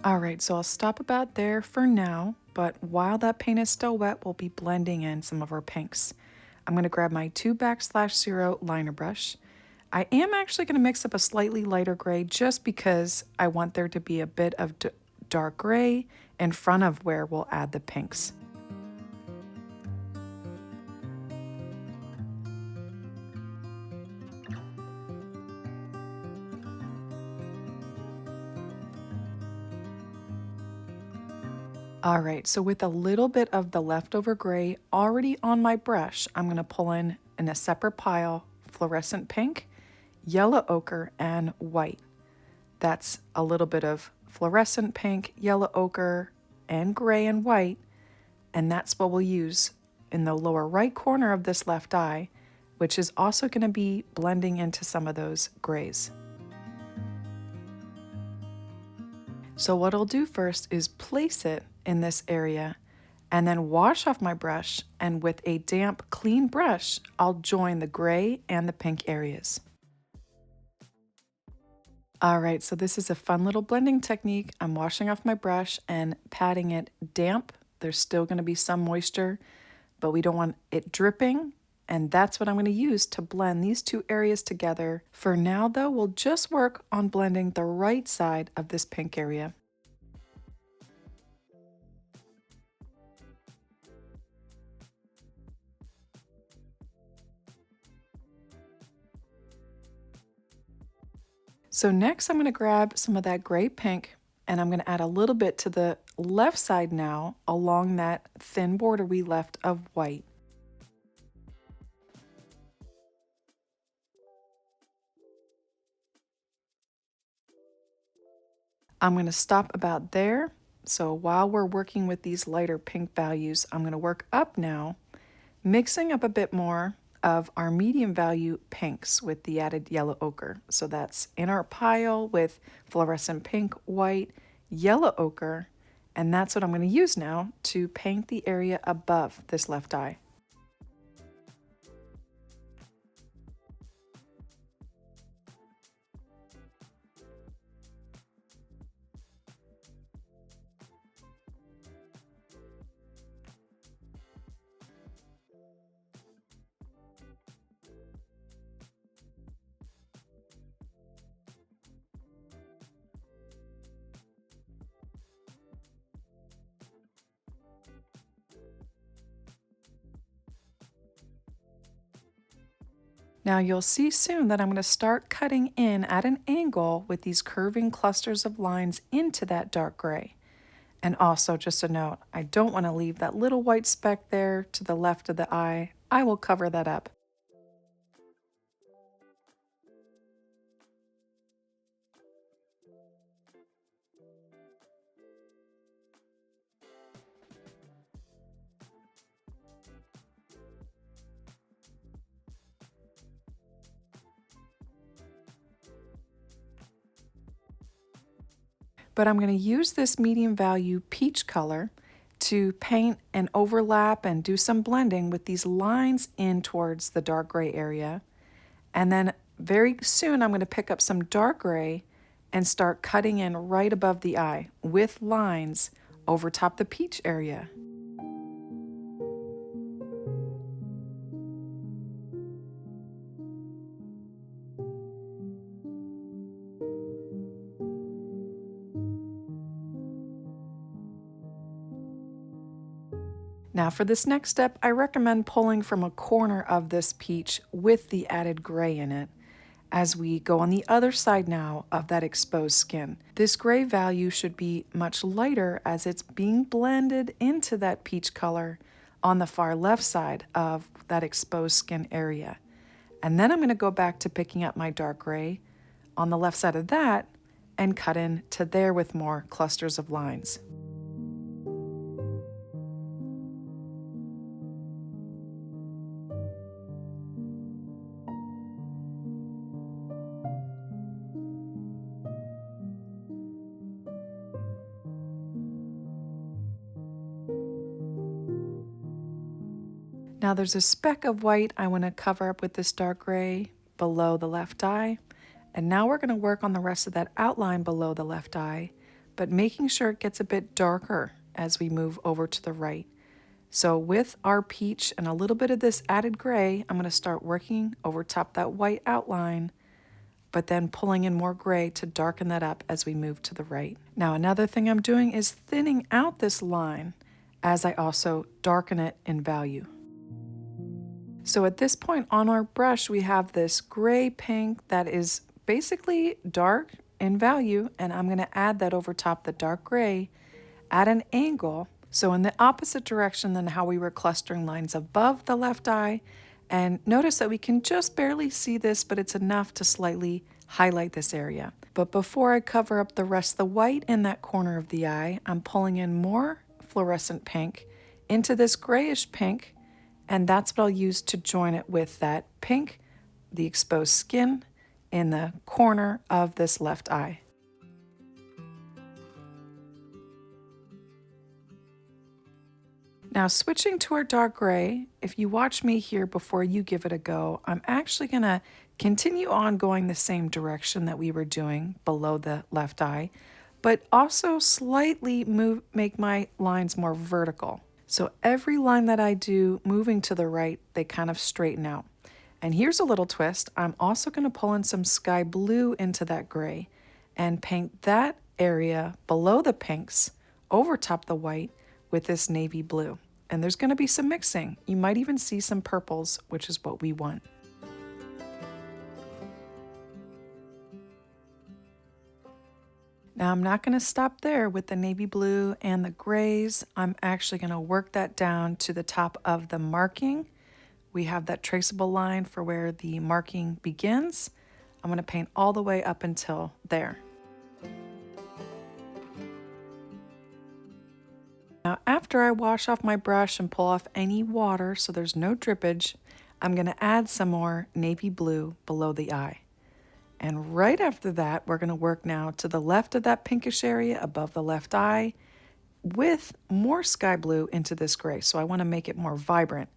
All right, so I'll stop about there for now, but while that paint is still wet, we'll be blending in some of our pinks. I'm going to grab my 2\0 liner brush. I am actually going to mix up a slightly lighter gray just because I want there to be a bit of dark gray in front of where we'll add the pinks. All right, so with a little bit of the leftover gray already on my brush, I'm going to pull in a separate pile fluorescent pink, yellow ochre, and white. That's a little bit of fluorescent pink, yellow ochre, and gray and white, and that's what we'll use in the lower right corner of this left eye, which is also going to be blending into some of those grays. So what I'll do first is place it in this area and then wash off my brush, and with a damp, clean brush, I'll join the gray and the pink areas. All right, so this is a fun little blending technique. I'm washing off my brush and patting it damp. There's still going to be some moisture, but we don't want it dripping, and that's what I'm going to use to blend these two areas together. For now, though, we'll just work on blending the right side of this pink area. So next I'm going to grab some of that gray pink and I'm going to add a little bit to the left side now along that thin border we left of white. I'm going to stop about there. So while we're working with these lighter pink values, I'm going to work up now, mixing up a bit more of our medium value pinks with the added yellow ochre. So that's in our pile with fluorescent pink, white, yellow ochre, and that's what I'm going to use now to paint the area above this left eye. Now you'll see soon that I'm going to start cutting in at an angle with these curving clusters of lines into that dark gray. And also, just a note, I don't want to leave that little white speck there to the left of the eye. I will cover that up. But I'm going to use this medium value peach color to paint and overlap and do some blending with these lines in towards the dark gray area. And then very soon I'm going to pick up some dark gray and start cutting in right above the eye with lines over top the peach area. Now for this next step, I recommend pulling from a corner of this peach with the added gray in it as we go on the other side now of that exposed skin. This gray value should be much lighter as it's being blended into that peach color on the far left side of that exposed skin area. And then I'm going to go back to picking up my dark gray on the left side of that and cut in to there with more clusters of lines. Now there's a speck of white I want to cover up with this dark gray below the left eye. And now we're going to work on the rest of that outline below the left eye but making sure it gets a bit darker as we move over to the right. So with our peach and a little bit of this added gray, I'm going to start working over top that white outline, but then pulling in more gray to darken that up as we move to the right. Now another thing I'm doing is thinning out this line as I also darken it in value. So at this point on our brush, we have this gray pink that is basically dark in value, and I'm going to add that over top the dark gray at an angle, so in the opposite direction than how we were clustering lines above the left eye. And notice that we can just barely see this, but it's enough to slightly highlight this area. But before I cover up the rest of the white in that corner of the eye, I'm pulling in more fluorescent pink into this grayish pink, and that's what I'll use to join it with that pink, the exposed skin in the corner of this left eye. Now switching to our dark gray, if you watch me here before you give it a go, I'm actually going to continue on going the same direction that we were doing below the left eye, but also slightly make my lines more vertical. So every line that I do moving to the right, they kind of straighten out. And here's a little twist. I'm also going to pull in some sky blue into that gray and paint that area below the pinks over top the white with this navy blue. And there's going to be some mixing. You might even see some purples, which is what we want. Now I'm not going to stop there with the navy blue and the grays. I'm actually going to work that down to the top of the marking. We have that traceable line for where the marking begins. I'm going to paint all the way up until there. Now after I wash off my brush and pull off any water so there's no drippage, I'm going to add some more navy blue below the eye. And right after that, we're going to work now to the left of that pinkish area above the left eye with more sky blue into this gray. So I want to make it more vibrant,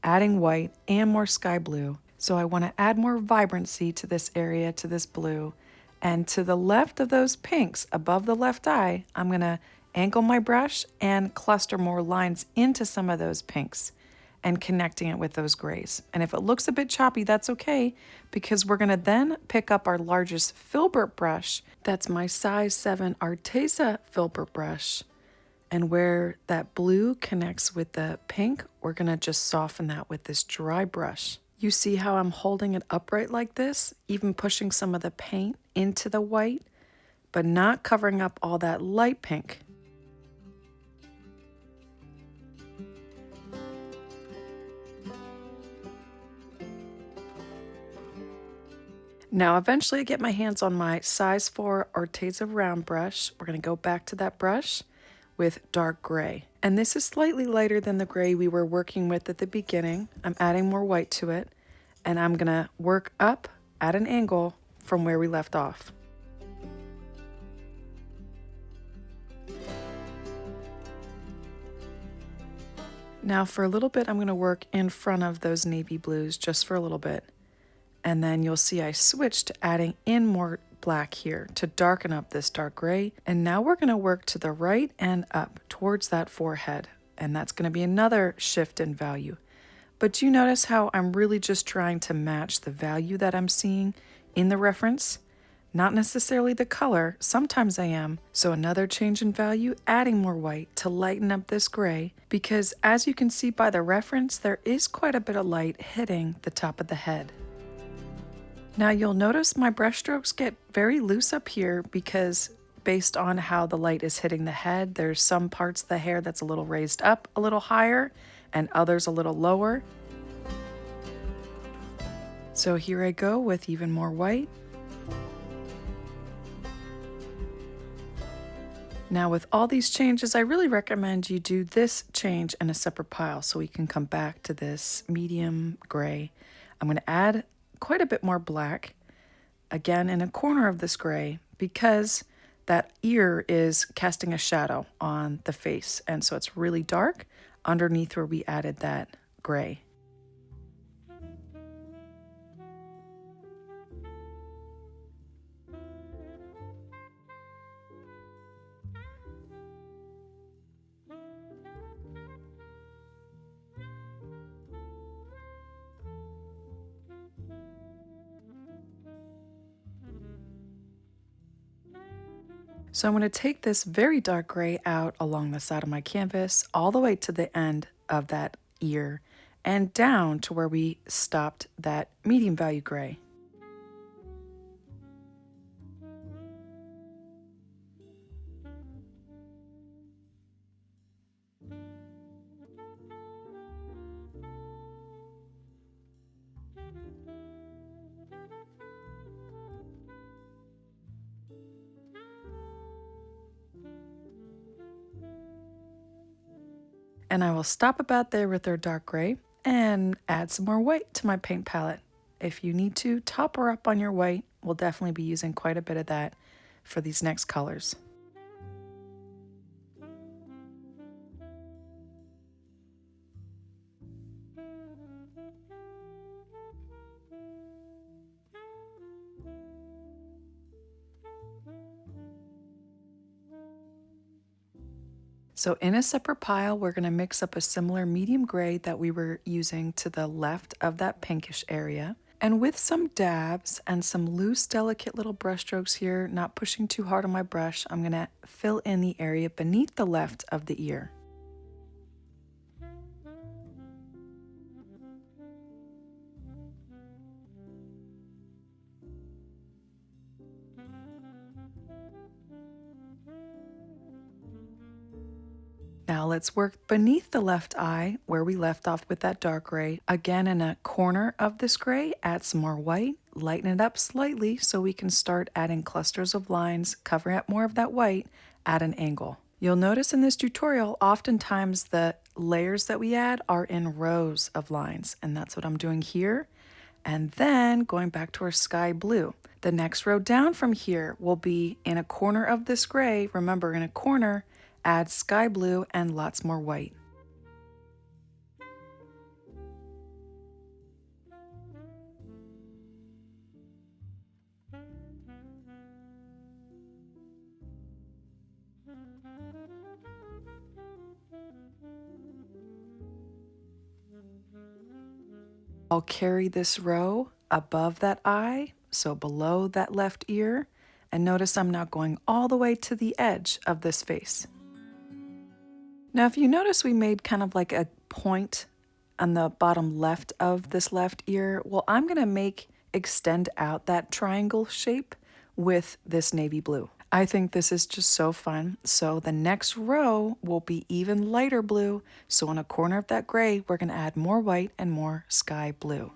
adding white and more sky blue. So I want to add more vibrancy to this area, to this blue. And to the left of those pinks above the left eye, I'm going to angle my brush and cluster more lines into some of those pinks and connecting it with those grays. And if it looks a bit choppy, that's okay, because we're going to then pick up our largest filbert brush. That's my size 7 Arteza filbert brush. And where that blue connects with the pink, we're going to just soften that with this dry brush. You see how I'm holding it upright like this, even pushing some of the paint into the white, but not covering up all that light pink. Now eventually I get my hands on my size 4 Arteza round brush. We're going to go back to that brush with dark gray. And this is slightly lighter than the gray we were working with at the beginning. I'm adding more white to it, and I'm going to work up at an angle from where we left off. Now for a little bit, I'm going to work in front of those navy blues just for a little bit. And then you'll see I switched to adding in more black here to darken up this dark gray. And now we're going to work to the right and up towards that forehead. And that's going to be another shift in value. But you notice how I'm really just trying to match the value that I'm seeing in the reference, not necessarily the color. Sometimes I am. So another change in value, adding more white to lighten up this gray, because as you can see by the reference, there is quite a bit of light hitting the top of the head. Now you'll notice my brush strokes get very loose up here because based on how the light is hitting the head, there's some parts of the hair that's a little raised up a little higher and others a little lower. So here I go with even more white. Now with all these changes, I really recommend you do this change in a separate pile so we can come back to this medium gray. I'm going to add quite a bit more black, again in a corner of this gray, because that ear is casting a shadow on the face, and so it's really dark underneath where we added that gray. So I'm going to take this very dark gray out along the side of my canvas, all the way to the end of that ear and down to where we stopped that medium value gray. And I will stop about there with our dark gray and add some more white to my paint palette. If you need to top her up on your white, we'll definitely be using quite a bit of that for these next colors. So in a separate pile, we're going to mix up a similar medium gray that we were using to the left of that pinkish area. And with some dabs and some loose, delicate little brush strokes here, not pushing too hard on my brush, I'm going to fill in the area beneath the left of the ear. Now let's work beneath the left eye where we left off with that dark gray. Again, in a corner of this gray, add some more white, lighten it up slightly so we can start adding clusters of lines, covering up more of that white at an angle. You'll notice in this tutorial, oftentimes the layers that we add are in rows of lines, and that's what I'm doing here. And then going back to our sky blue. The next row down from here will be in a corner of this gray. Remember, in a corner, add sky blue and lots more white. I'll carry this row above that eye, so below that left ear, and notice I'm now going all the way to the edge of this face. Now, if you notice, we made kind of like a point on the bottom left of this left ear. Well, I'm going to extend out that triangle shape with this navy blue. I think this is just so fun. So the next row will be even lighter blue. So on a corner of that gray, we're going to add more white and more sky blue.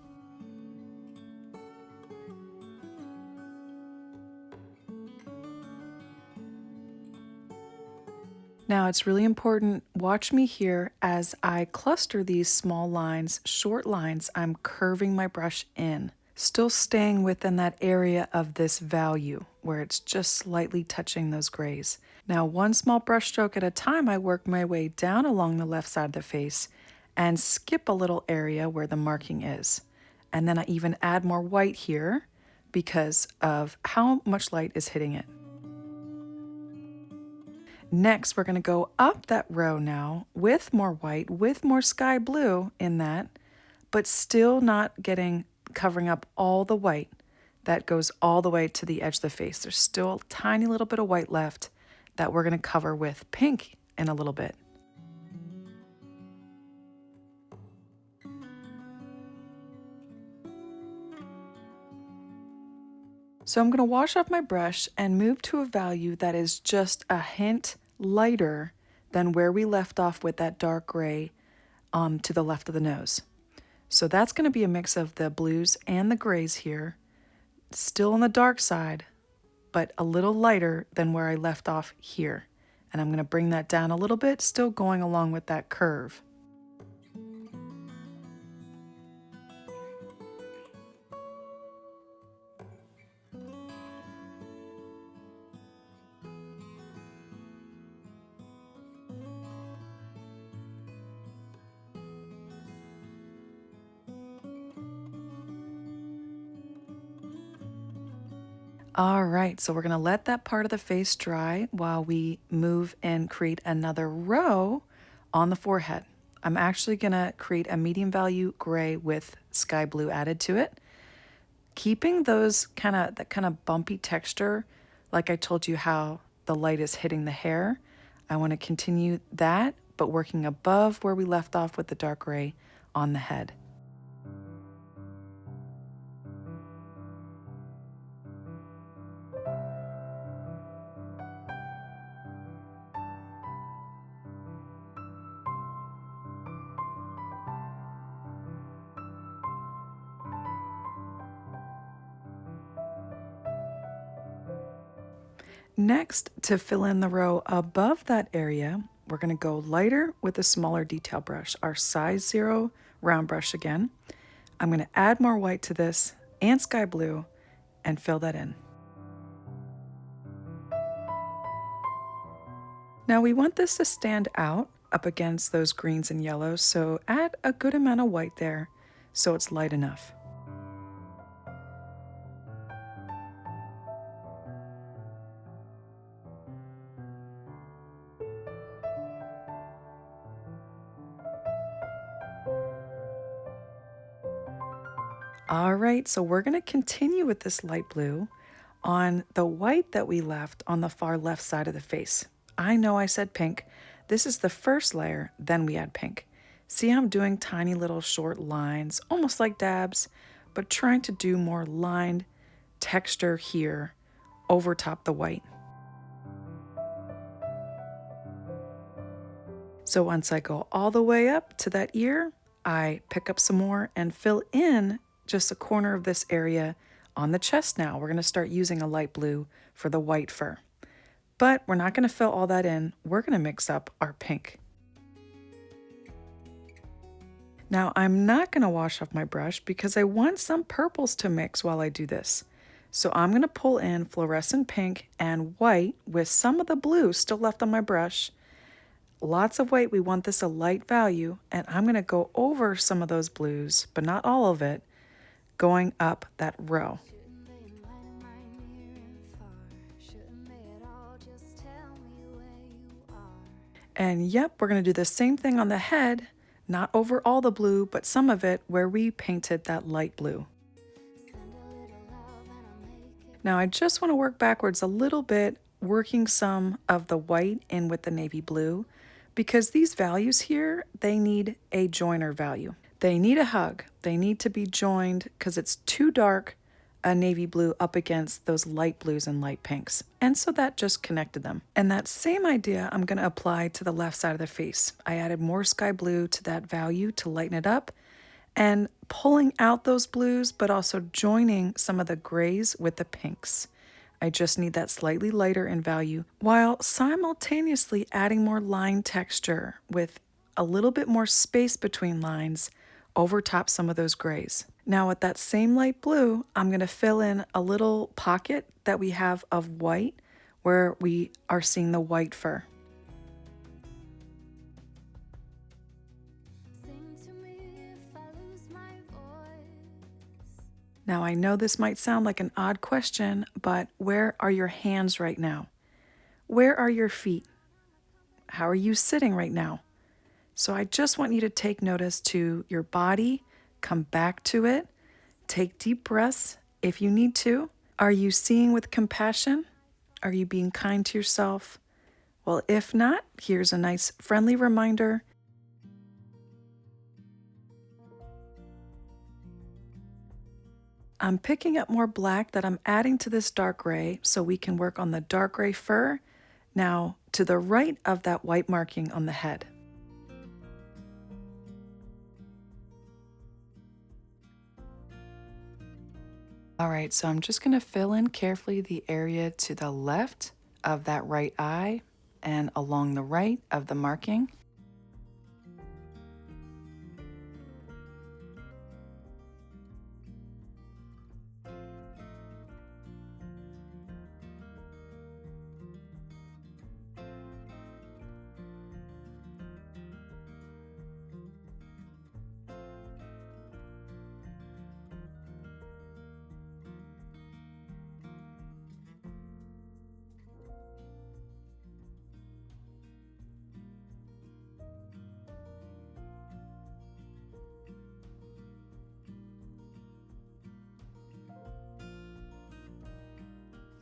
Now it's really important, watch me here as I cluster these small lines, short lines, I'm curving my brush in, still staying within that area of this value where it's just slightly touching those grays. Now one small brush stroke at a time, I work my way down along the left side of the face and skip a little area where the marking is. And then I even add more white here because of how much light is hitting it. Next, we're going to go up that row now with more white, with more sky blue in that, but still not covering up all the white that goes all the way to the edge of the face. There's still a tiny little bit of white left that we're going to cover with pink in a little bit. So I'm going to wash off my brush and move to a value that is just a hint lighter than where we left off with that dark gray to the left of the nose. So that's going to be a mix of the blues and the grays here, still on the dark side, but a little lighter than where I left off here. And I'm going to bring that down a little bit, still going along with that curve. All right, so we're going to let that part of the face dry while we move and create another row on the forehead. I'm actually going to create a medium value gray with sky blue added to it, keeping that kind of bumpy texture, like I told you how the light is hitting the hair. I want to continue that, but working above where we left off with the dark gray on the head. Next, to fill in the row above that area, we're going to go lighter with a smaller detail brush, our size 0 round brush again. I'm going to add more white to this and sky blue and fill that in. Now we want this to stand out up against those greens and yellows, so add a good amount of white there so it's light enough. All right, so we're going to continue with this light blue on the white that we left on the far left side of the face. I know I said pink. This is the first layer, then we add pink. See how I'm doing tiny little short lines, almost like dabs, but trying to do more lined texture here over top the white. So once I go all the way up to that ear, I pick up some more and fill in just a corner of this area on the chest now. We're going to start using a light blue for the white fur. But we're not going to fill all that in. We're going to mix up our pink. Now I'm not going to wash off my brush because I want some purples to mix while I do this. So I'm going to pull in fluorescent pink and white with some of the blue still left on my brush. Lots of white, we want this a light value, and I'm going to go over some of those blues, but not all of it, going up that row. And yep, we're going to do the same thing on the head, not over all the blue, but some of it where we painted that light blue. Now I just want to work backwards a little bit, working some of the white in with the navy blue, because these values here, they need a joiner value. They need a hug. They need to be joined because it's too dark, a navy blue up against those light blues and light pinks. And so that just connected them. And that same idea I'm going to apply to the left side of the face. I added more sky blue to that value to lighten it up and pulling out those blues, but also joining some of the grays with the pinks. I just need that slightly lighter in value while simultaneously adding more line texture with a little bit more space between lines over top some of those grays. Now with that same light blue, I'm going to fill in a little pocket that we have of white where we are seeing the white fur. Now I know this might sound like an odd question, but where are your hands right now? Where are your feet? How are you sitting right now? So I just want you to take notice to your body, come back to it, take deep breaths if you need to. Are you seeing with compassion? Are you being kind to yourself? Well, if not, here's a nice friendly reminder. I'm picking up more black that I'm adding to this dark gray so we can work on the dark gray fur now to the right of that white marking on the head. All right, so I'm just going to fill in carefully the area to the left of that right eye and along the right of the marking.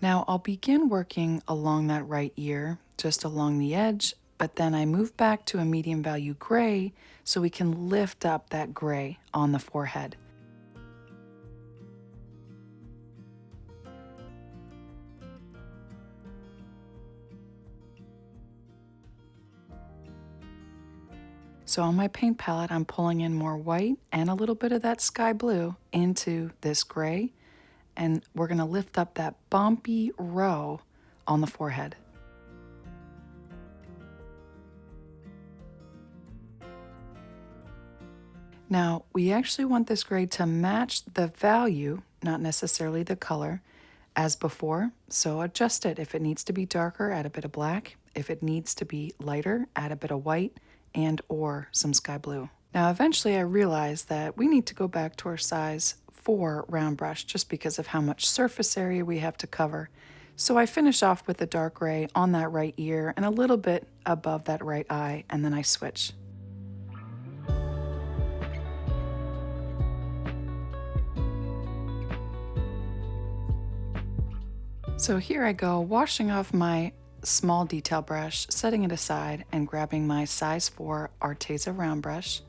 Now I'll begin working along that right ear, just along the edge, but then I move back to a medium value gray so we can lift up that gray on the forehead. So on my paint palette, I'm pulling in more white and a little bit of that sky blue into this gray, and we're gonna lift up that bumpy row on the forehead. Now, we actually want this gray to match the value, not necessarily the color, as before, so adjust it. If it needs to be darker, add a bit of black. If it needs to be lighter, add a bit of white and or some sky blue. Now, eventually I realized that we need to go back to our size 4 round brush just because of how much surface area we have to cover. So I finish off with a dark gray on that right ear and a little bit above that right eye, and then I switch. So here I go, washing off my small detail brush, setting it aside, and grabbing my size 4 Arteza round brush.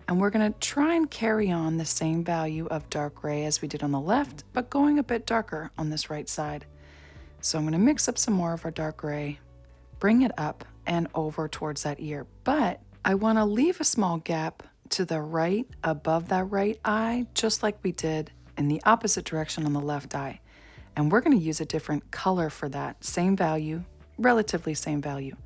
And we're going to try and carry on the same value of dark gray as we did on the left, but going a bit darker on this right side. So I'm going to mix up some more of our dark gray, bring it up and over towards that ear. But I want to leave a small gap to the right above that right eye, just like we did in the opposite direction on the left eye. And we're going to use a different color for that. Same value, relatively same value.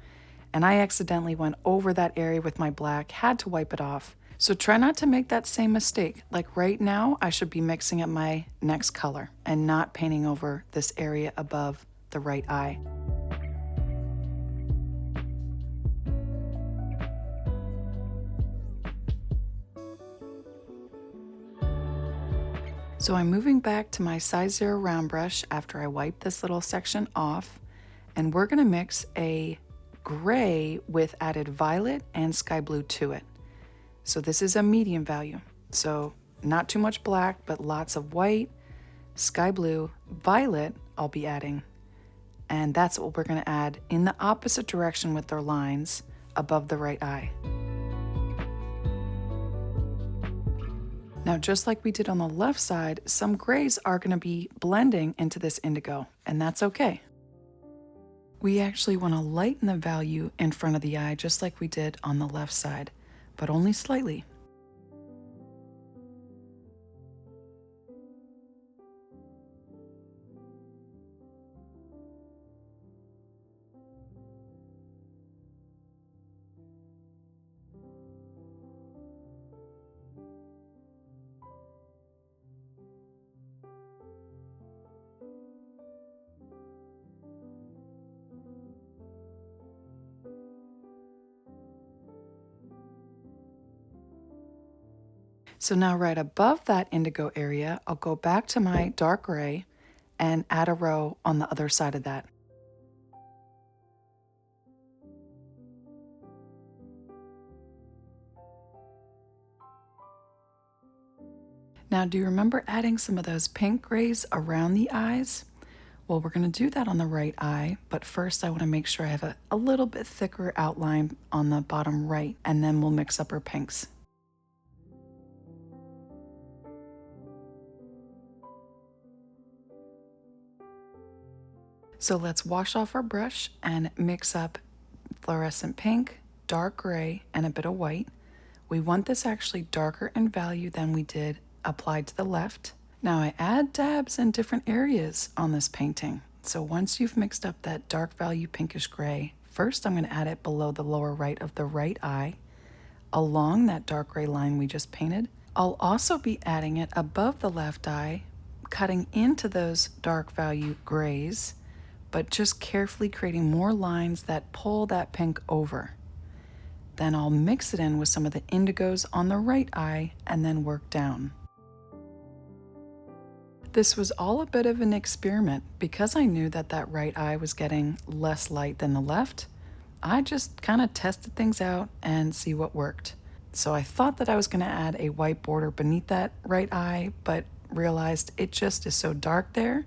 And I accidentally went over that area with my black, had to wipe it off. So try not to make that same mistake. Like right now, I should be mixing up my next color and not painting over this area above the right eye. So I'm moving back to my size 0 round brush after I wipe this little section off, and we're going to mix a gray with added violet and sky blue to it. So this is a medium value. So not too much black, but lots of white, sky blue, violet I'll be adding. And that's what we're going to add in the opposite direction with our lines above the right eye. Now, just like we did on the left side, some grays are going to be blending into this indigo, and that's okay. We actually want to lighten the value in front of the eye just like we did on the left side, but only slightly. So now right above that indigo area, I'll go back to my dark gray and add a row on the other side of that. Now, do you remember adding some of those pink grays around the eyes? Well, we're going to do that on the right eye, but first I want to make sure I have a little bit thicker outline on the bottom right, and then we'll mix up our pinks. So let's wash off our brush and mix up fluorescent pink, dark gray, and a bit of white. We want this actually darker in value than we did applied to the left. Now I add dabs in different areas on this painting. So once you've mixed up that dark value pinkish gray, first I'm going to add it below the lower right of the right eye, along that dark gray line we just painted. I'll also be adding it above the left eye, cutting into those dark value grays, but just carefully creating more lines that pull that pink over. Then I'll mix it in with some of the indigos on the right eye and then work down. This was all a bit of an experiment because I knew that that right eye was getting less light than the left. I just kind of tested things out and see what worked. So I thought that I was going to add a white border beneath that right eye, but realized it just is so dark there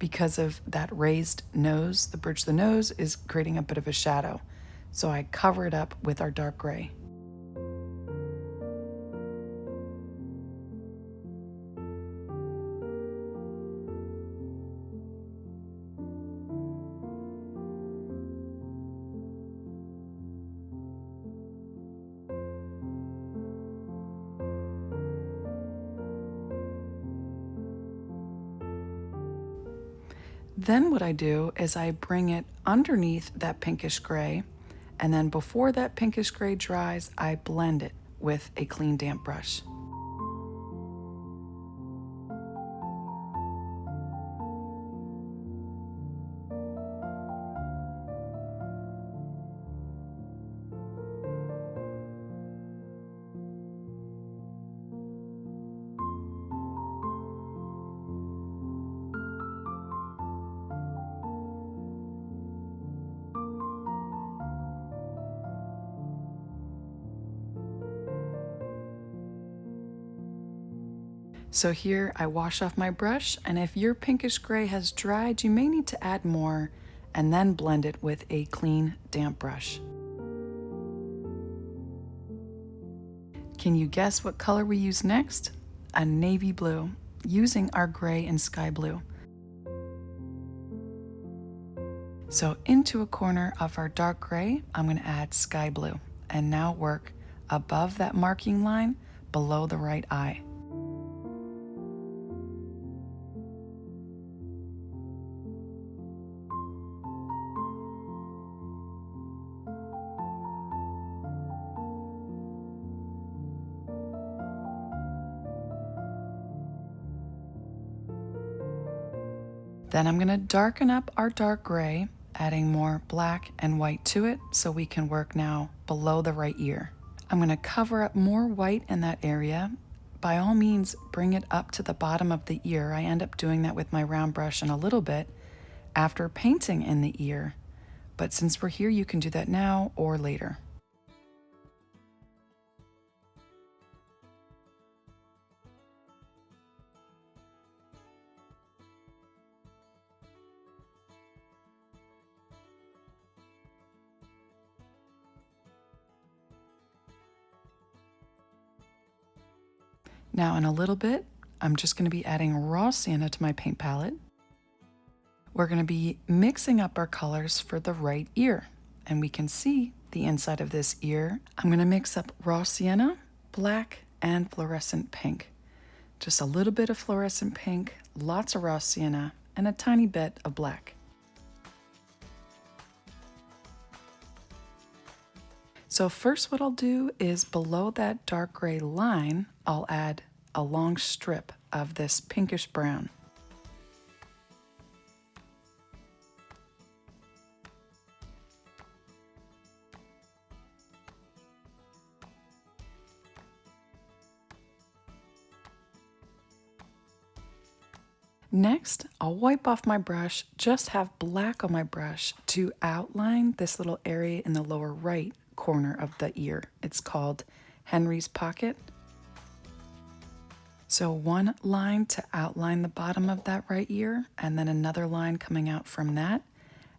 because of that raised nose, the bridge of the nose is creating a bit of a shadow. So I cover it up with our dark gray. Then what I do is I bring it underneath that pinkish gray, and then before that pinkish gray dries, I blend it with a clean damp brush. So here I wash off my brush, and if your pinkish gray has dried, you may need to add more and then blend it with a clean damp brush. Can you guess what color we use next? A navy blue, using our gray and sky blue. So into a corner of our dark gray, I'm going to add sky blue, and now work above that marking line below the right eye. Then I'm going to darken up our dark gray, adding more black and white to it so we can work now below the right ear. I'm going to cover up more white in that area. By all means, bring it up to the bottom of the ear. I end up doing that with my round brush in a little bit after painting in the ear. But since we're here, you can do that now or later. Now in a little bit, I'm just going to be adding raw sienna to my paint palette. We're going to be mixing up our colors for the right ear, and we can see the inside of this ear. I'm going to mix up raw sienna, black, and fluorescent pink. Just a little bit of fluorescent pink, lots of raw sienna, and a tiny bit of black. So first what I'll do is below that dark gray line, I'll add a long strip of this pinkish brown. Next, I'll wipe off my brush, just have black on my brush to outline this little area in the lower right corner of the ear. It's called Henry's pocket. So one line to outline the bottom of that right ear, and then another line coming out from that.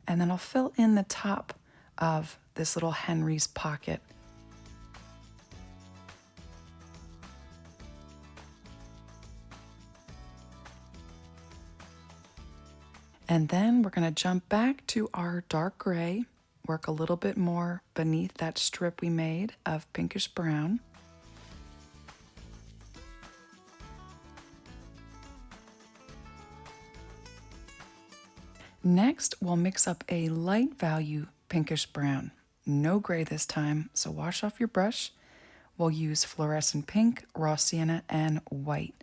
And then I'll fill in the top of this little Henry's pocket. And then we're going to jump back to our dark gray, work a little bit more beneath that strip we made of pinkish brown. Next, we'll mix up a light value pinkish brown. No gray this time, so wash off your brush. We'll use fluorescent pink, raw sienna, and white.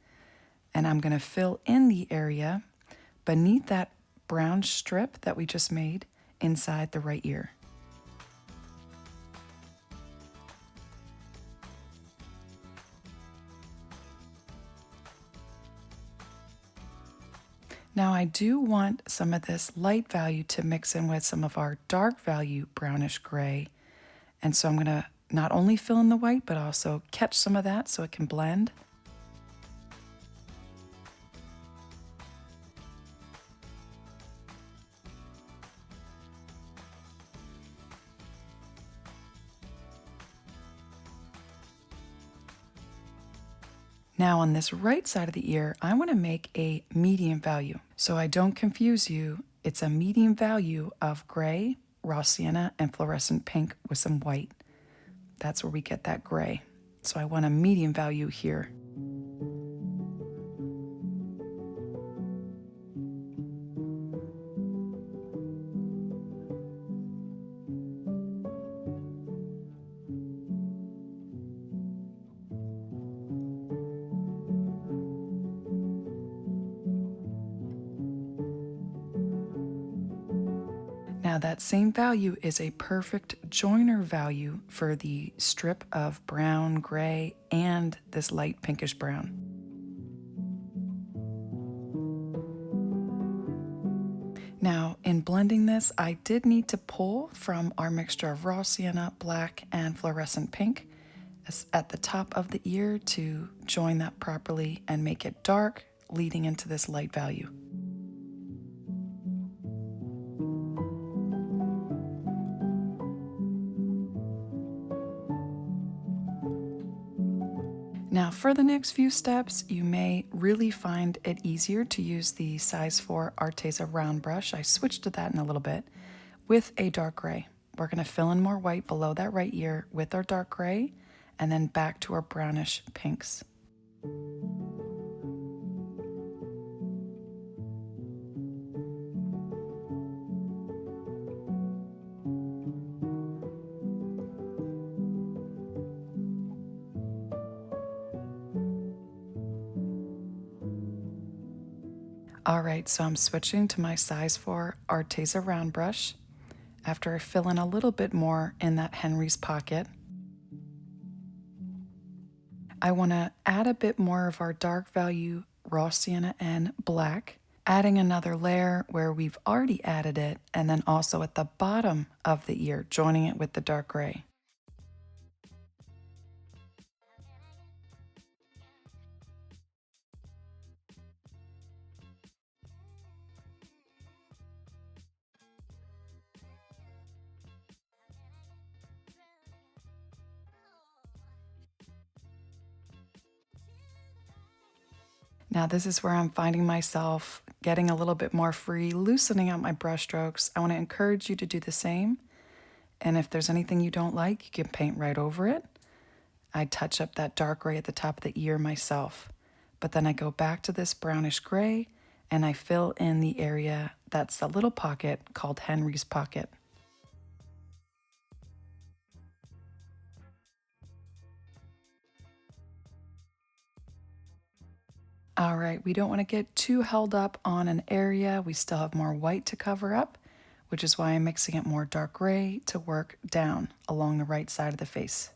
And I'm going to fill in the area beneath that brown strip that we just made inside the right ear. Now I do want some of this light value to mix in with some of our dark value brownish gray. And so I'm going to not only fill in the white, but also catch some of that so it can blend. Now on this right side of the ear, I want to make a medium value. So I don't confuse you, it's a medium value of gray, raw sienna, and fluorescent pink with some white. That's where we get that gray. So I want a medium value here. Now that same value is a perfect joiner value for the strip of brown, gray, and this light pinkish brown. Now, in blending this, I did need to pull from our mixture of raw sienna, black, and fluorescent pink at the top of the ear to join that properly and make it dark, leading into this light value. Now for the next few steps, you may really find it easier to use the size 4 Arteza round brush. I switched to that in a little bit with a dark gray. We're going to fill in more white below that right ear with our dark gray and then back to our brownish pinks. Alright, so I'm switching to my size 4 Arteza round brush after I fill in a little bit more in that Henry's pocket. I want to add a bit more of our dark value raw sienna and black, adding another layer where we've already added it, and then also at the bottom of the ear, joining it with the dark gray. Now this is where I'm finding myself getting a little bit more free, loosening out my brush strokes. I want to encourage you to do the same. And if there's anything you don't like, you can paint right over it. I touch up that dark gray at the top of the ear myself. But then I go back to this brownish gray and I fill in the area that's the little pocket called Henry's pocket. All right, we don't want to get too held up on an area. We still have more white to cover up, which is why I'm mixing it more dark gray to work down along the right side of the face.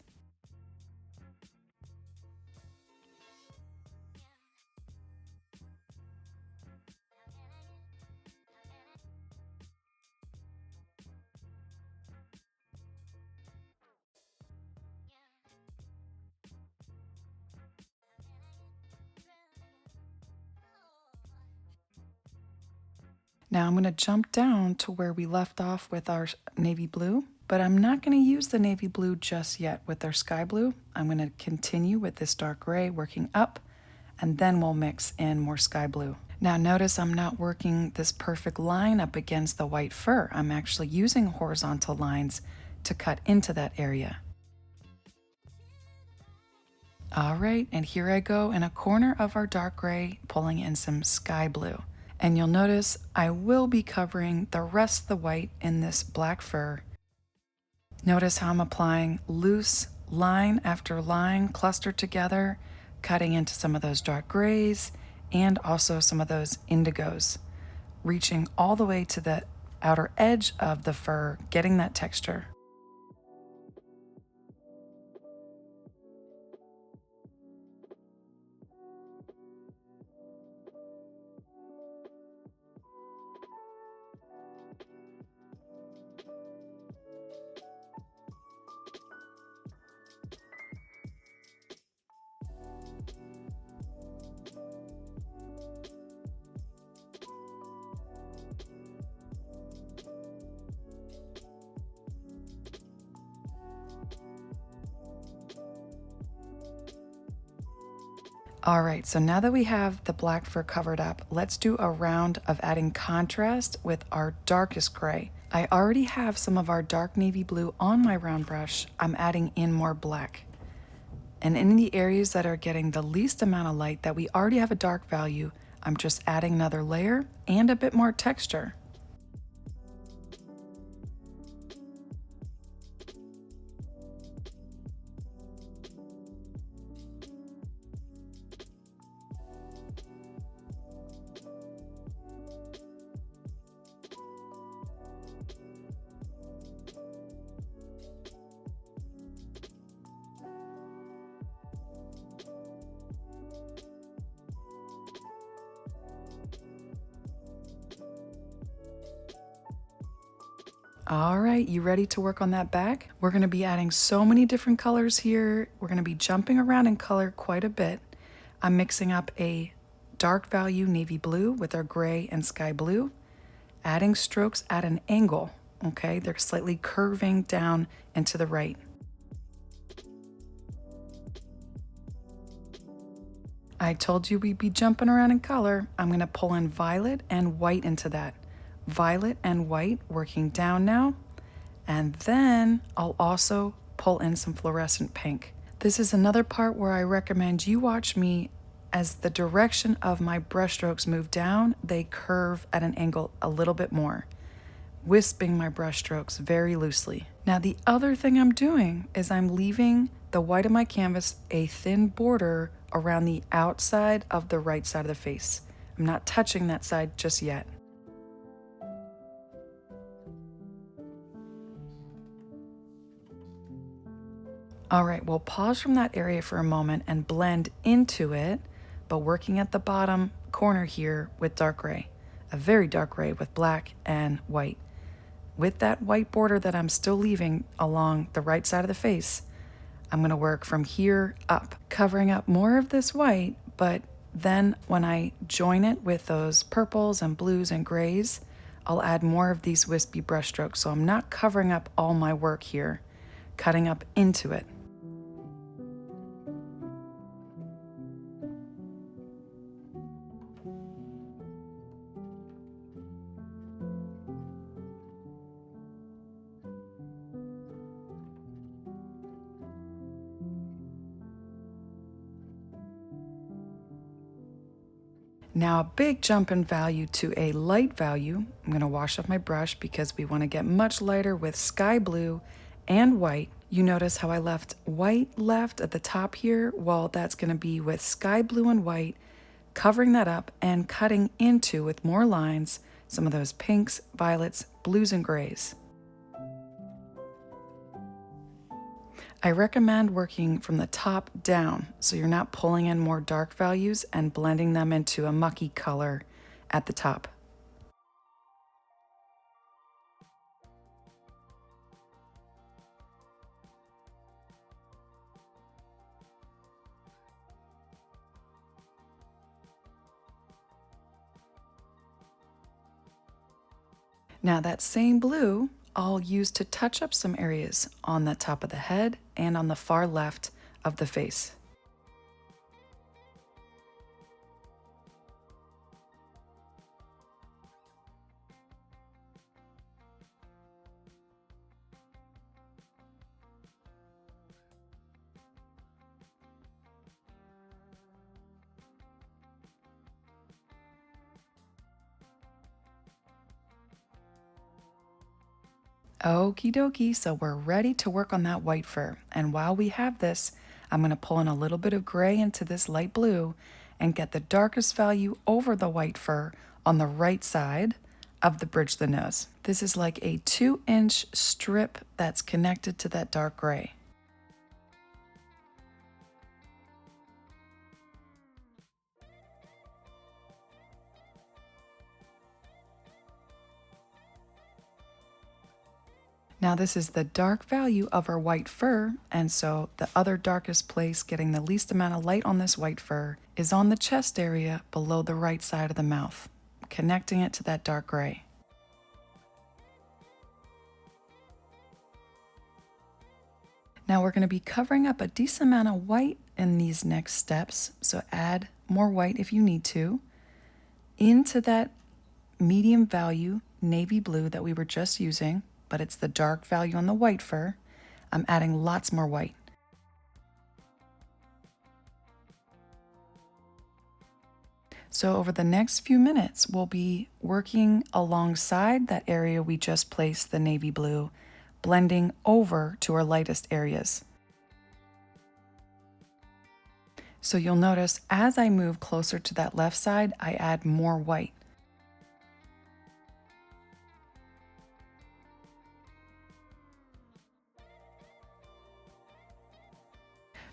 Now I'm going to jump down to where we left off with our navy blue, but I'm not going to use the navy blue just yet with our sky blue. I'm going to continue with this dark gray, working up, and then we'll mix in more sky blue. Now notice I'm not working this perfect line up against the white fur. I'm actually using horizontal lines to cut into that area. All right, and here I go in a corner of our dark gray, pulling in some sky blue. And you'll notice I will be covering the rest of the white in this black fur. Notice how I'm applying loose line after line clustered together, cutting into some of those dark grays and also some of those indigos, reaching all the way to the outer edge of the fur, getting that texture. All right, so now that we have the black fur covered up, let's do a round of adding contrast with our darkest gray. I already have some of our dark navy blue on my round brush. I'm adding in more black. And in the areas that are getting the least amount of light that we already have a dark value, I'm just adding another layer and a bit more texture. All right, you ready to work on that back? We're gonna be adding so many different colors here. We're gonna be jumping around in color quite a bit. I'm mixing up a dark value navy blue with our gray and sky blue, adding strokes at an angle, okay? They're slightly curving down and to the right. I told you we'd be jumping around in color. I'm gonna pull in violet and white into that. Violet and white working down now, and then I'll also pull in some fluorescent pink. This is another part where I recommend you watch me as the direction of my brush strokes move down, they curve at an angle a little bit more, wisping my brush strokes very loosely. Now the other thing I'm doing is I'm leaving the white of my canvas a thin border around the outside of the right side of the face. I'm not touching that side just yet. All right, we'll pause from that area for a moment and blend into it, but working at the bottom corner here with dark gray, a very dark gray with black and white. With that white border that I'm still leaving along the right side of the face, I'm gonna work from here up, covering up more of this white, but then when I join it with those purples and blues and grays, I'll add more of these wispy brush strokes. So I'm not covering up all my work here, cutting up into it. Now a big jump in value to a light value. I'm gonna wash off my brush because we wanna get much lighter with sky blue and white. You notice how I left white left at the top here? Well, that's gonna be with sky blue and white, covering that up and cutting into, with more lines, some of those pinks, violets, blues, and grays. I recommend working from the top down so you're not pulling in more dark values and blending them into a mucky color at the top. Now that same blue I'll use to touch up some areas on the top of the head and on the far left of the face. Okie dokie, so we're ready to work on that white fur. And while we have this, I'm gonna pull in a little bit of gray into this light blue and get the darkest value over the white fur on the right side of the bridge of the nose. This is like a 2-inch strip that's connected to that dark gray. Now this is the dark value of our white fur, and so the other darkest place getting the least amount of light on this white fur is on the chest area below the right side of the mouth, connecting it to that dark gray. Now we're going to be covering up a decent amount of white in these next steps, so add more white if you need to, into that medium value navy blue that we were just using, but it's the dark value on the white fur. I'm adding lots more white. So over the next few minutes, we'll be working alongside that area we just placed the navy blue, blending over to our lightest areas. So you'll notice as I move closer to that left side, I add more white.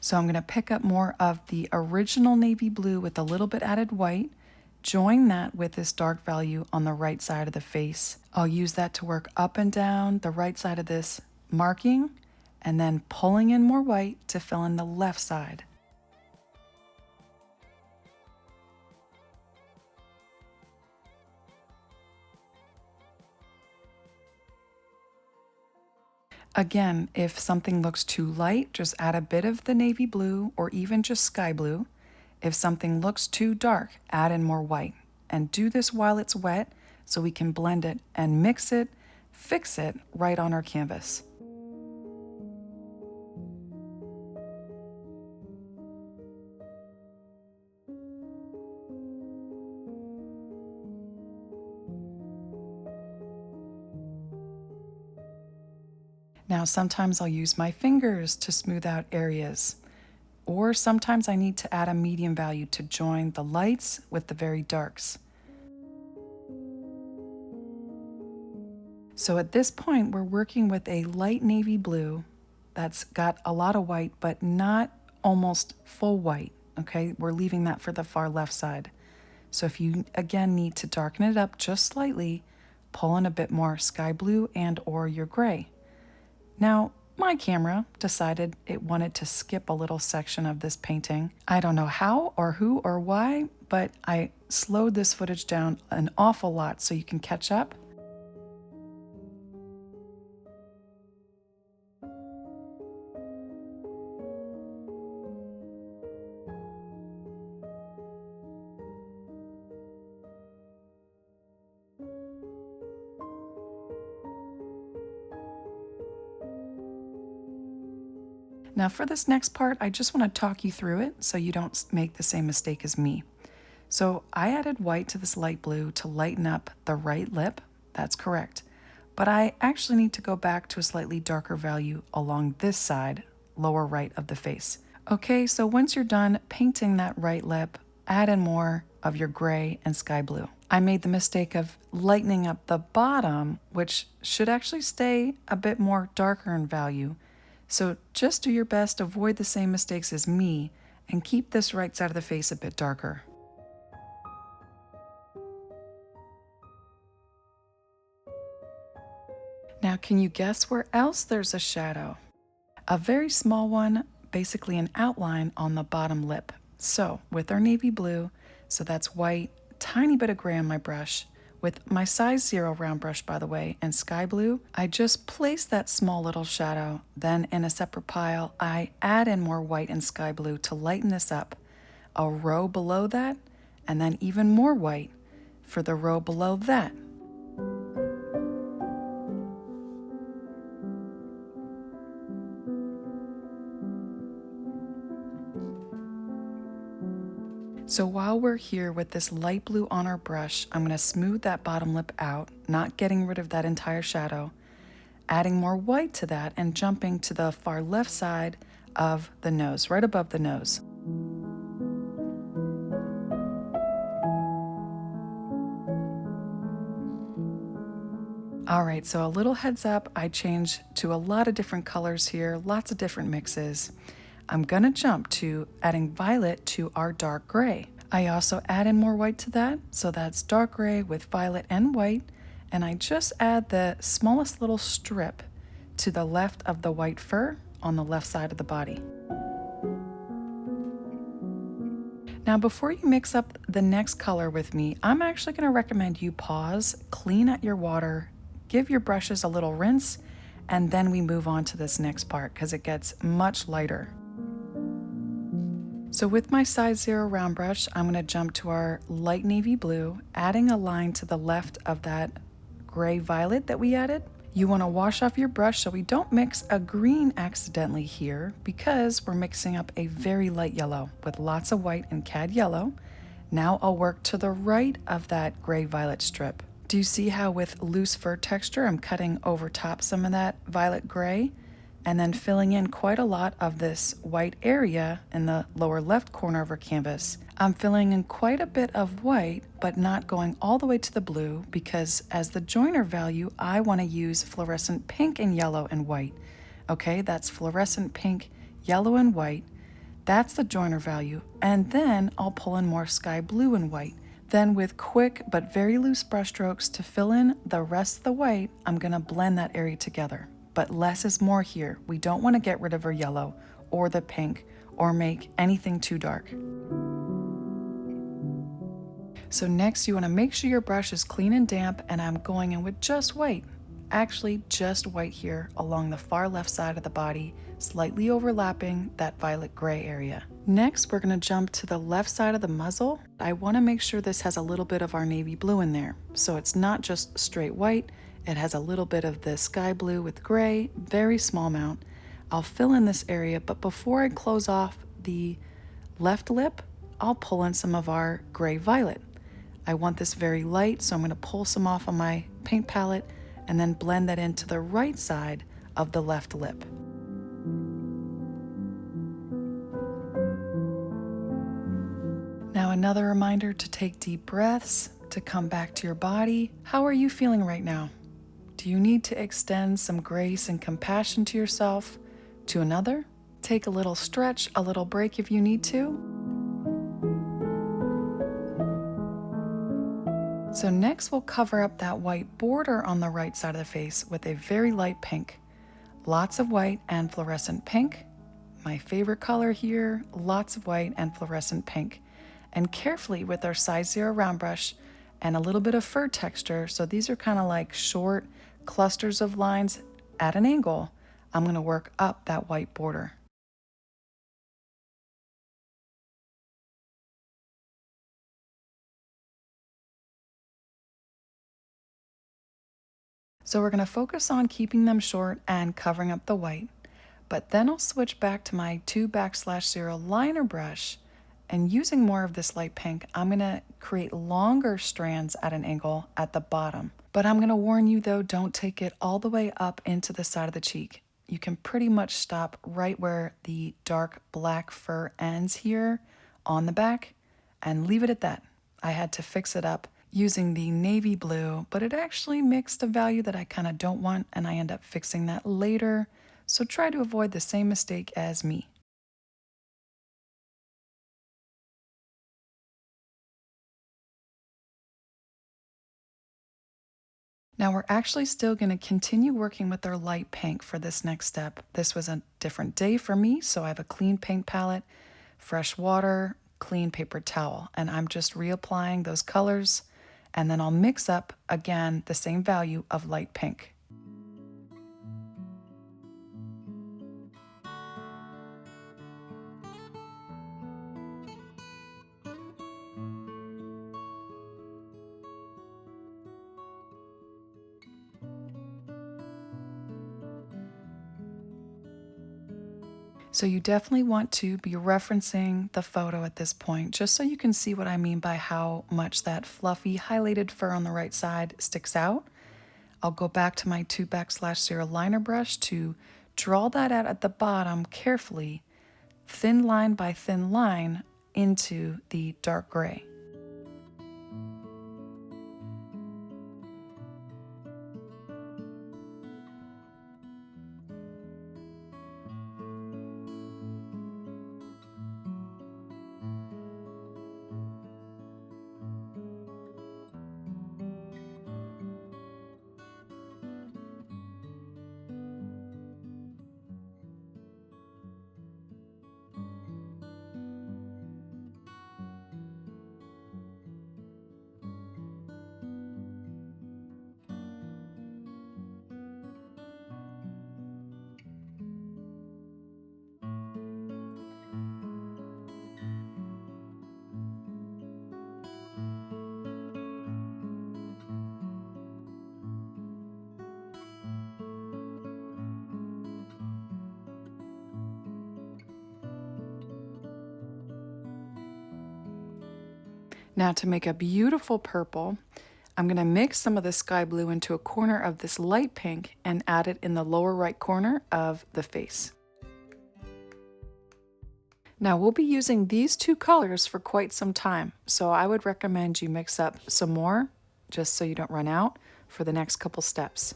So I'm going to pick up more of the original navy blue with a little bit added white, join that with this dark value on the right side of the face. I'll use that to work up and down the right side of this marking, and then pulling in more white to fill in the left side. Again, if something looks too light, just add a bit of the navy blue or even just sky blue. If something looks too dark, add in more white. And do this while it's wet so we can blend it and mix it, fix it right on our canvas. Now, sometimes I'll use my fingers to smooth out areas, or sometimes I need to add a medium value to join the lights with the very darks. So at this point, we're working with a light navy blue that's got a lot of white, but not almost full white, okay? We're leaving that for the far left side. So if you, again, need to darken it up just slightly, pull in a bit more sky blue and or your gray. Now, my camera decided it wanted to skip a little section of this painting. I don't know how or who or why, but I slowed this footage down an awful lot so you can catch up. Now for this next part, I just want to talk you through it so you don't make the same mistake as me. So I added white to this light blue to lighten up the right lip. That's correct. But I actually need to go back to a slightly darker value along this side, lower right of the face. Okay, so once you're done painting that right lip, add in more of your gray and sky blue. I made the mistake of lightening up the bottom, which should actually stay a bit more darker in value. So just do your best to avoid the same mistakes as me and keep this right side of the face a bit darker. Now, can you guess where else there's a shadow? A very small one, basically an outline on the bottom lip. So with our navy blue, so that's white, tiny bit of gray on my brush, with my size 0 round brush, by the way, and sky blue, I just place that small little shadow. Then in a separate pile, I add in more white and sky blue to lighten this up. A row below that, and then even more white for the row below that. So while we're here with this light blue on our brush, I'm going to smooth that bottom lip out, not getting rid of that entire shadow, adding more white to that and jumping to the far left side of the nose, right above the nose. All right, so a little heads up, I changed to a lot of different colors here, lots of different mixes. I'm gonna jump to adding violet to our dark gray. I also add in more white to that, so that's dark gray with violet and white, and I just add the smallest little strip to the left of the white fur on the left side of the body. Now before you mix up the next color with me, I'm actually gonna recommend you pause, clean out your water, give your brushes a little rinse, and then we move on to this next part because it gets much lighter. So with my size 0 round brush, I'm going to jump to our light navy blue, adding a line to the left of that gray violet that we added. You want to wash off your brush so we don't mix a green accidentally here, because we're mixing up a very light yellow with lots of white and cad yellow. Now I'll work to the right of that gray violet strip. Do you see how with loose fur texture I'm cutting over top some of that violet gray and then filling in quite a lot of this white area in the lower left corner of our canvas? I'm filling in quite a bit of white, but not going all the way to the blue, because as the joiner value, I want to use fluorescent pink and yellow and white. Okay, that's fluorescent pink, yellow and white. That's the joiner value. And then I'll pull in more sky blue and white. Then with quick but very loose brush strokes to fill in the rest of the white, I'm gonna blend that area together. But less is more here. We don't want to get rid of our yellow or the pink or make anything too dark. So next you want to make sure your brush is clean and damp, and I'm going in with just white. Actually just white here along the far left side of the body, slightly overlapping that violet gray area. Next we're going to jump to the left side of the muzzle. I want to make sure this has a little bit of our navy blue in there. So it's not just straight white, it has a little bit of the sky blue with gray, very small amount. I'll fill in this area, but before I close off the left lip, I'll pull in some of our gray violet. I want this very light, so I'm going to pull some off on my paint palette and then blend that into the right side of the left lip. Now another reminder to take deep breaths, to come back to your body. How are you feeling right now? Do you need to extend some grace and compassion to yourself, to another? Take a little stretch, a little break if you need to. So next we'll cover up that white border on the right side of the face with a very light pink. Lots of white and fluorescent pink. My favorite color here, lots of white and fluorescent pink. And carefully with our size 0 round brush and a little bit of fur texture, so these are kind of like short clusters of lines at an angle, I'm going to work up that white border. So we're going to focus on keeping them short and covering up the white, but then I'll switch back to my 2/0 liner brush, and using more of this light pink, I'm going to create longer strands at an angle at the bottom. But I'm going to warn you though, don't take it all the way up into the side of the cheek. You can pretty much stop right where the dark black fur ends here on the back and leave it at that. I had to fix it up using the navy blue, but it actually mixed a value that I kind of don't want, and I end up fixing that later. So try to avoid the same mistake as me. Now we're actually still going to continue working with our light pink for this next step. This was a different day for me, so I have a clean paint palette, fresh water, clean paper towel, and I'm just reapplying those colors, and then I'll mix up again the same value of light pink. So you definitely want to be referencing the photo at this point, just so you can see what I mean by how much that fluffy highlighted fur on the right side sticks out. I'll go back to my 2/0 liner brush to draw that out at the bottom carefully, thin line by thin line into the dark gray. Now to make a beautiful purple, I'm going to mix some of the sky blue into a corner of this light pink and add it in the lower right corner of the face. Now we'll be using these two colors for quite some time, so I would recommend you mix up some more just so you don't run out for the next couple steps.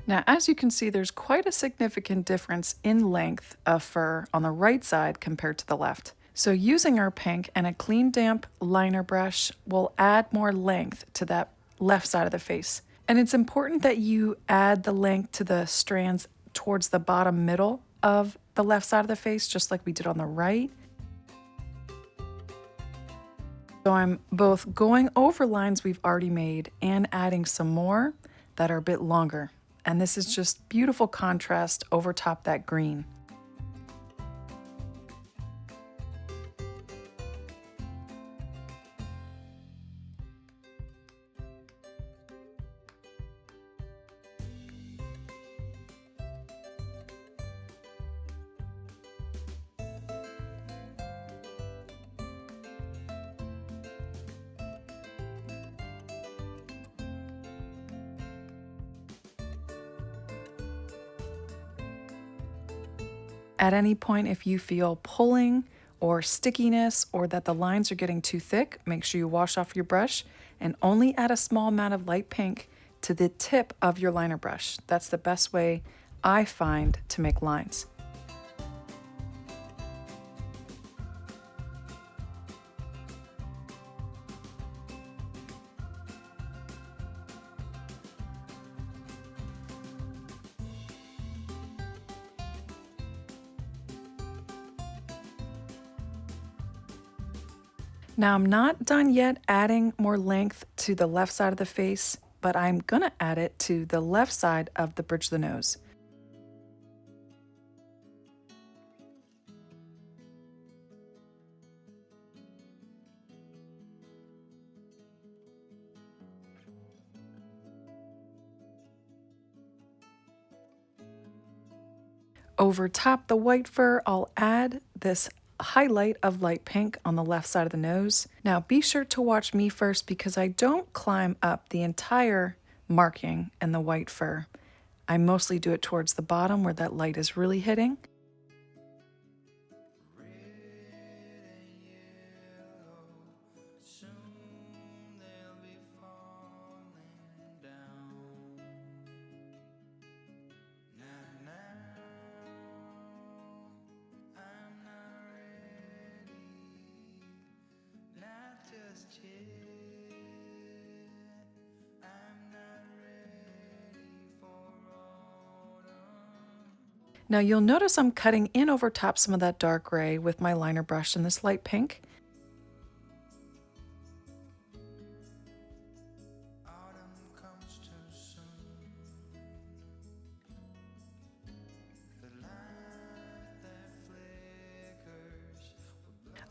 Now, as you can see, there's quite a significant difference in length of fur on the right side compared to the left. So using our pink and a clean damp liner brush will add more length to that left side of the face. And it's important that you add the length to the strands towards the bottom middle of the left side of the face, just like we did on the right. So I'm both going over lines we've already made and adding some more that are a bit longer. And this is just beautiful contrast over top that green. At any point, if you feel pulling or stickiness or that the lines are getting too thick, make sure you wash off your brush and only add a small amount of light pink to the tip of your liner brush. That's the best way I find to make lines. Now I'm not done yet adding more length to the left side of the face, but I'm gonna add it to the left side of the bridge of the nose. Over top the white fur, I'll add this highlight of light pink on the left side of the nose. Now be sure to watch me first because I don't climb up the entire marking in the white fur. I mostly do it towards the bottom where that light is really hitting. Now you'll notice I'm cutting in over top some of that dark gray with my liner brush in this light pink.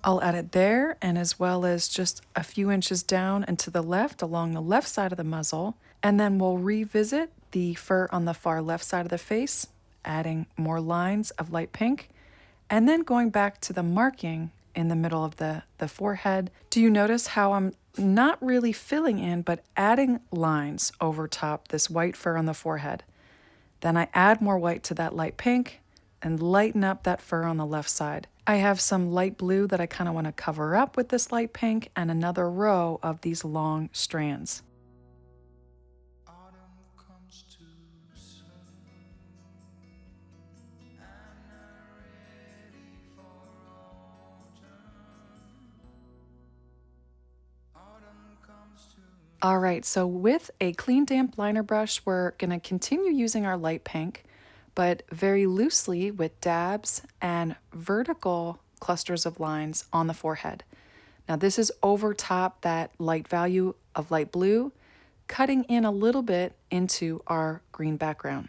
I'll add it there and as well as just a few inches down and to the left along the left side of the muzzle. And then we'll revisit the fur on the far left side of the face, adding more lines of light pink, and then going back to the marking in the middle of the forehead. Do you notice how I'm not really filling in, but adding lines over top this white fur on the forehead? Then I add more white to that light pink and lighten up that fur on the left side. I have some light blue that I kind of want to cover up with this light pink and another row of these long strands. All right, so with a clean damp liner brush, we're going to continue using our light pink, but very loosely with dabs and vertical clusters of lines on the forehead. Now this is over top that light value of light blue, cutting in a little bit into our green background.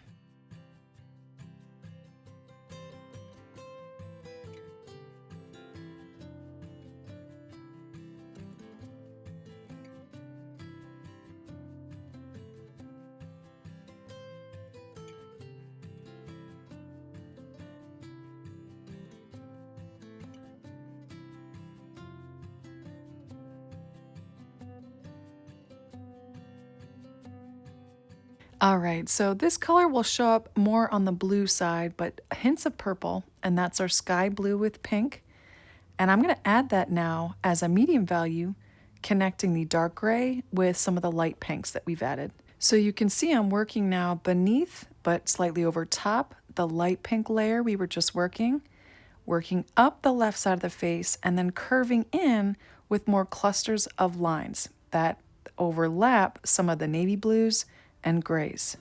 All right, so this color will show up more on the blue side, but hints of purple, and that's our sky blue with pink. And I'm going to add that now as a medium value, connecting the dark gray with some of the light pinks that we've added. So you can see I'm working now beneath, but slightly over top, the light pink layer we were just working up the left side of the face, and then curving in with more clusters of lines that overlap some of the navy blues and grays.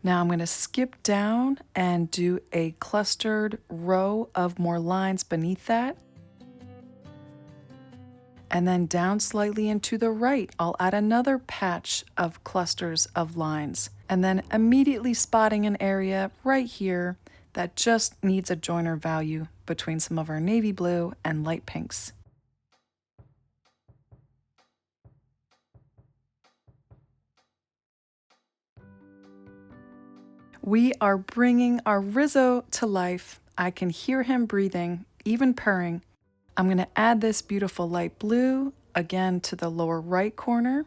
Now I'm going to skip down and do a clustered row of more lines beneath that. And then down slightly and to the right, I'll add another patch of clusters of lines. And then immediately spotting an area right here that just needs a joiner value between some of our navy blue and light pinks. We are bringing our Rizzo to life. I can hear him breathing, even purring. I'm going to add this beautiful light blue again to the lower right corner.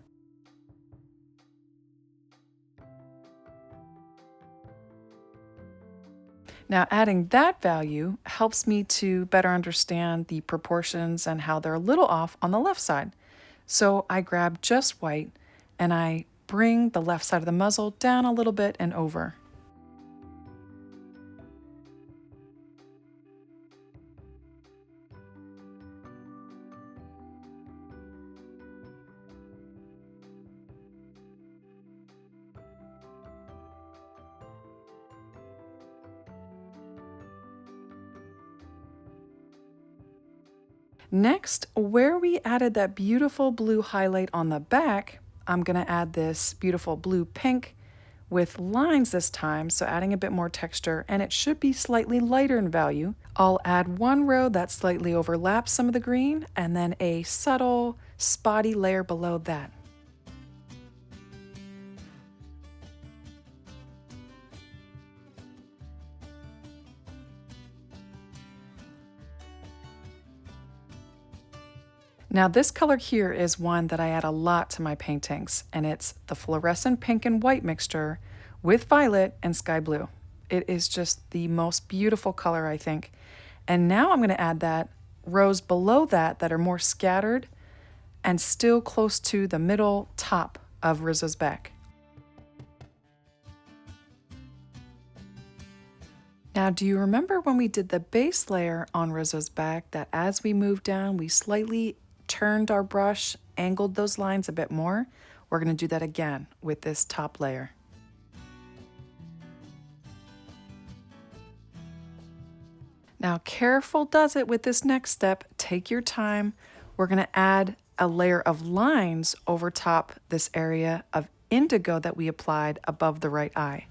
Now adding that value helps me to better understand the proportions and how they're a little off on the left side. So I grab just white and I bring the left side of the muzzle down a little bit and over. Next, where we added that beautiful blue highlight on the back, I'm going to add this beautiful blue pink with lines this time, so adding a bit more texture, and it should be slightly lighter in value. I'll add one row that slightly overlaps some of the green, and then a subtle, spotty layer below that. Now this color here is one that I add a lot to my paintings, and it's the fluorescent pink and white mixture with violet and sky blue. It is just the most beautiful color, I think. And now I'm going to add that rows below that that are more scattered and still close to the middle top of Rizzo's back. Now, do you remember when we did the base layer on Rizzo's back that as we moved down, we slightly turned our brush, angled those lines a bit more? We're going to do that again with this top layer. Now, careful does it with this next step. Take your time. We're going to add a layer of lines over top this area of indigo that we applied above the right eye.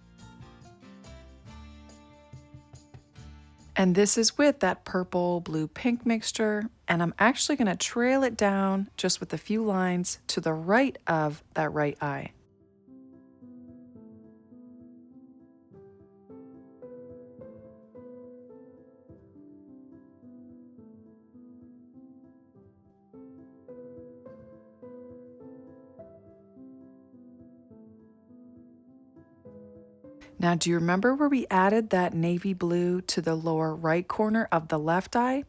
And this is with that purple, blue, pink mixture. And I'm actually going to trail it down just with a few lines to the right of that right eye. Now, do you remember where we added that navy blue to the lower right corner of the left eye?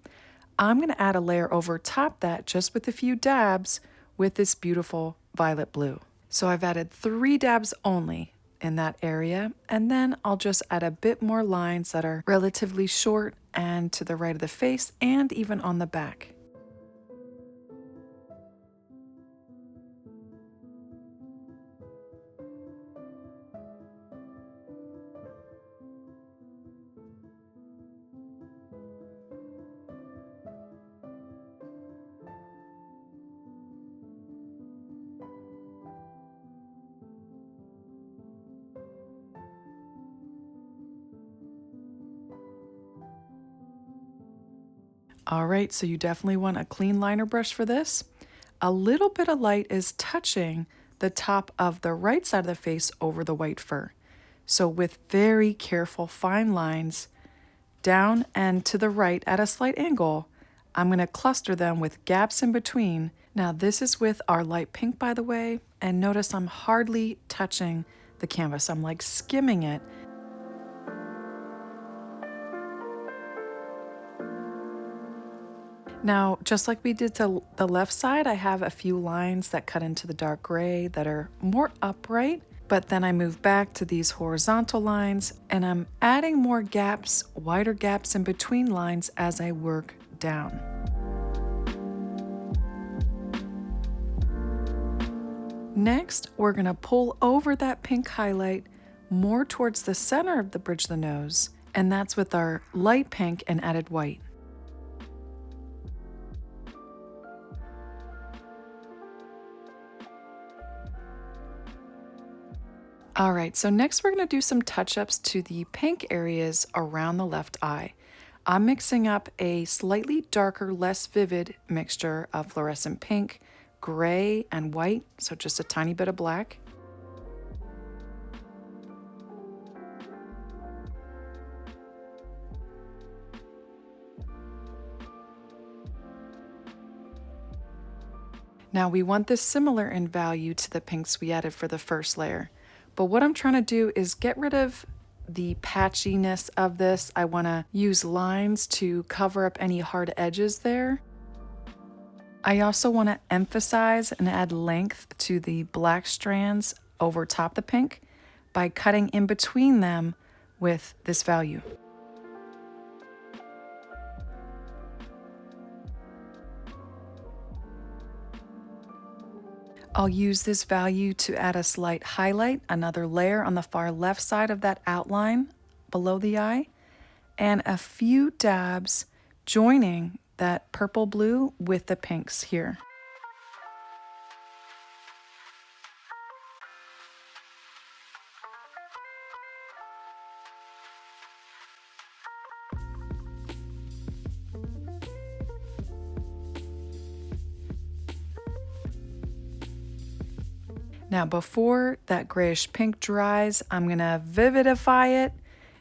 I'm going to add a layer over top that just with a few dabs with this beautiful violet blue. So I've added 3 dabs only in that area, and then I'll just add a bit more lines that are relatively short and to the right of the face and even on the back. All right, so you definitely want a clean liner brush for this. A little bit of light is touching the top of the right side of the face over the white fur. So with very careful fine lines down and to the right at a slight angle, I'm going to cluster them with gaps in between. Now this is with our light pink, by the way, and notice I'm hardly touching the canvas. I'm like skimming it. Now, just like we did to the left side, I have a few lines that cut into the dark gray that are more upright, but then I move back to these horizontal lines and I'm adding more gaps, wider gaps in between lines as I work down. Next, we're gonna pull over that pink highlight more towards the center of the bridge of the nose, and that's with our light pink and added white. All right, so next we're gonna do some touch-ups to the pink areas around the left eye. I'm mixing up a slightly darker, less vivid mixture of fluorescent pink, gray, and white, so just a tiny bit of black. Now we want this similar in value to the pinks we added for the first layer. But what I'm trying to do is get rid of the patchiness of this. I want to use lines to cover up any hard edges there. I also want to emphasize and add length to the black strands over top the pink by cutting in between them with this value. I'll use this value to add a slight highlight, another layer on the far left side of that outline below the eye, and a few dabs joining that purple blue with the pinks here. Now before that grayish pink dries, I'm gonna vividify it,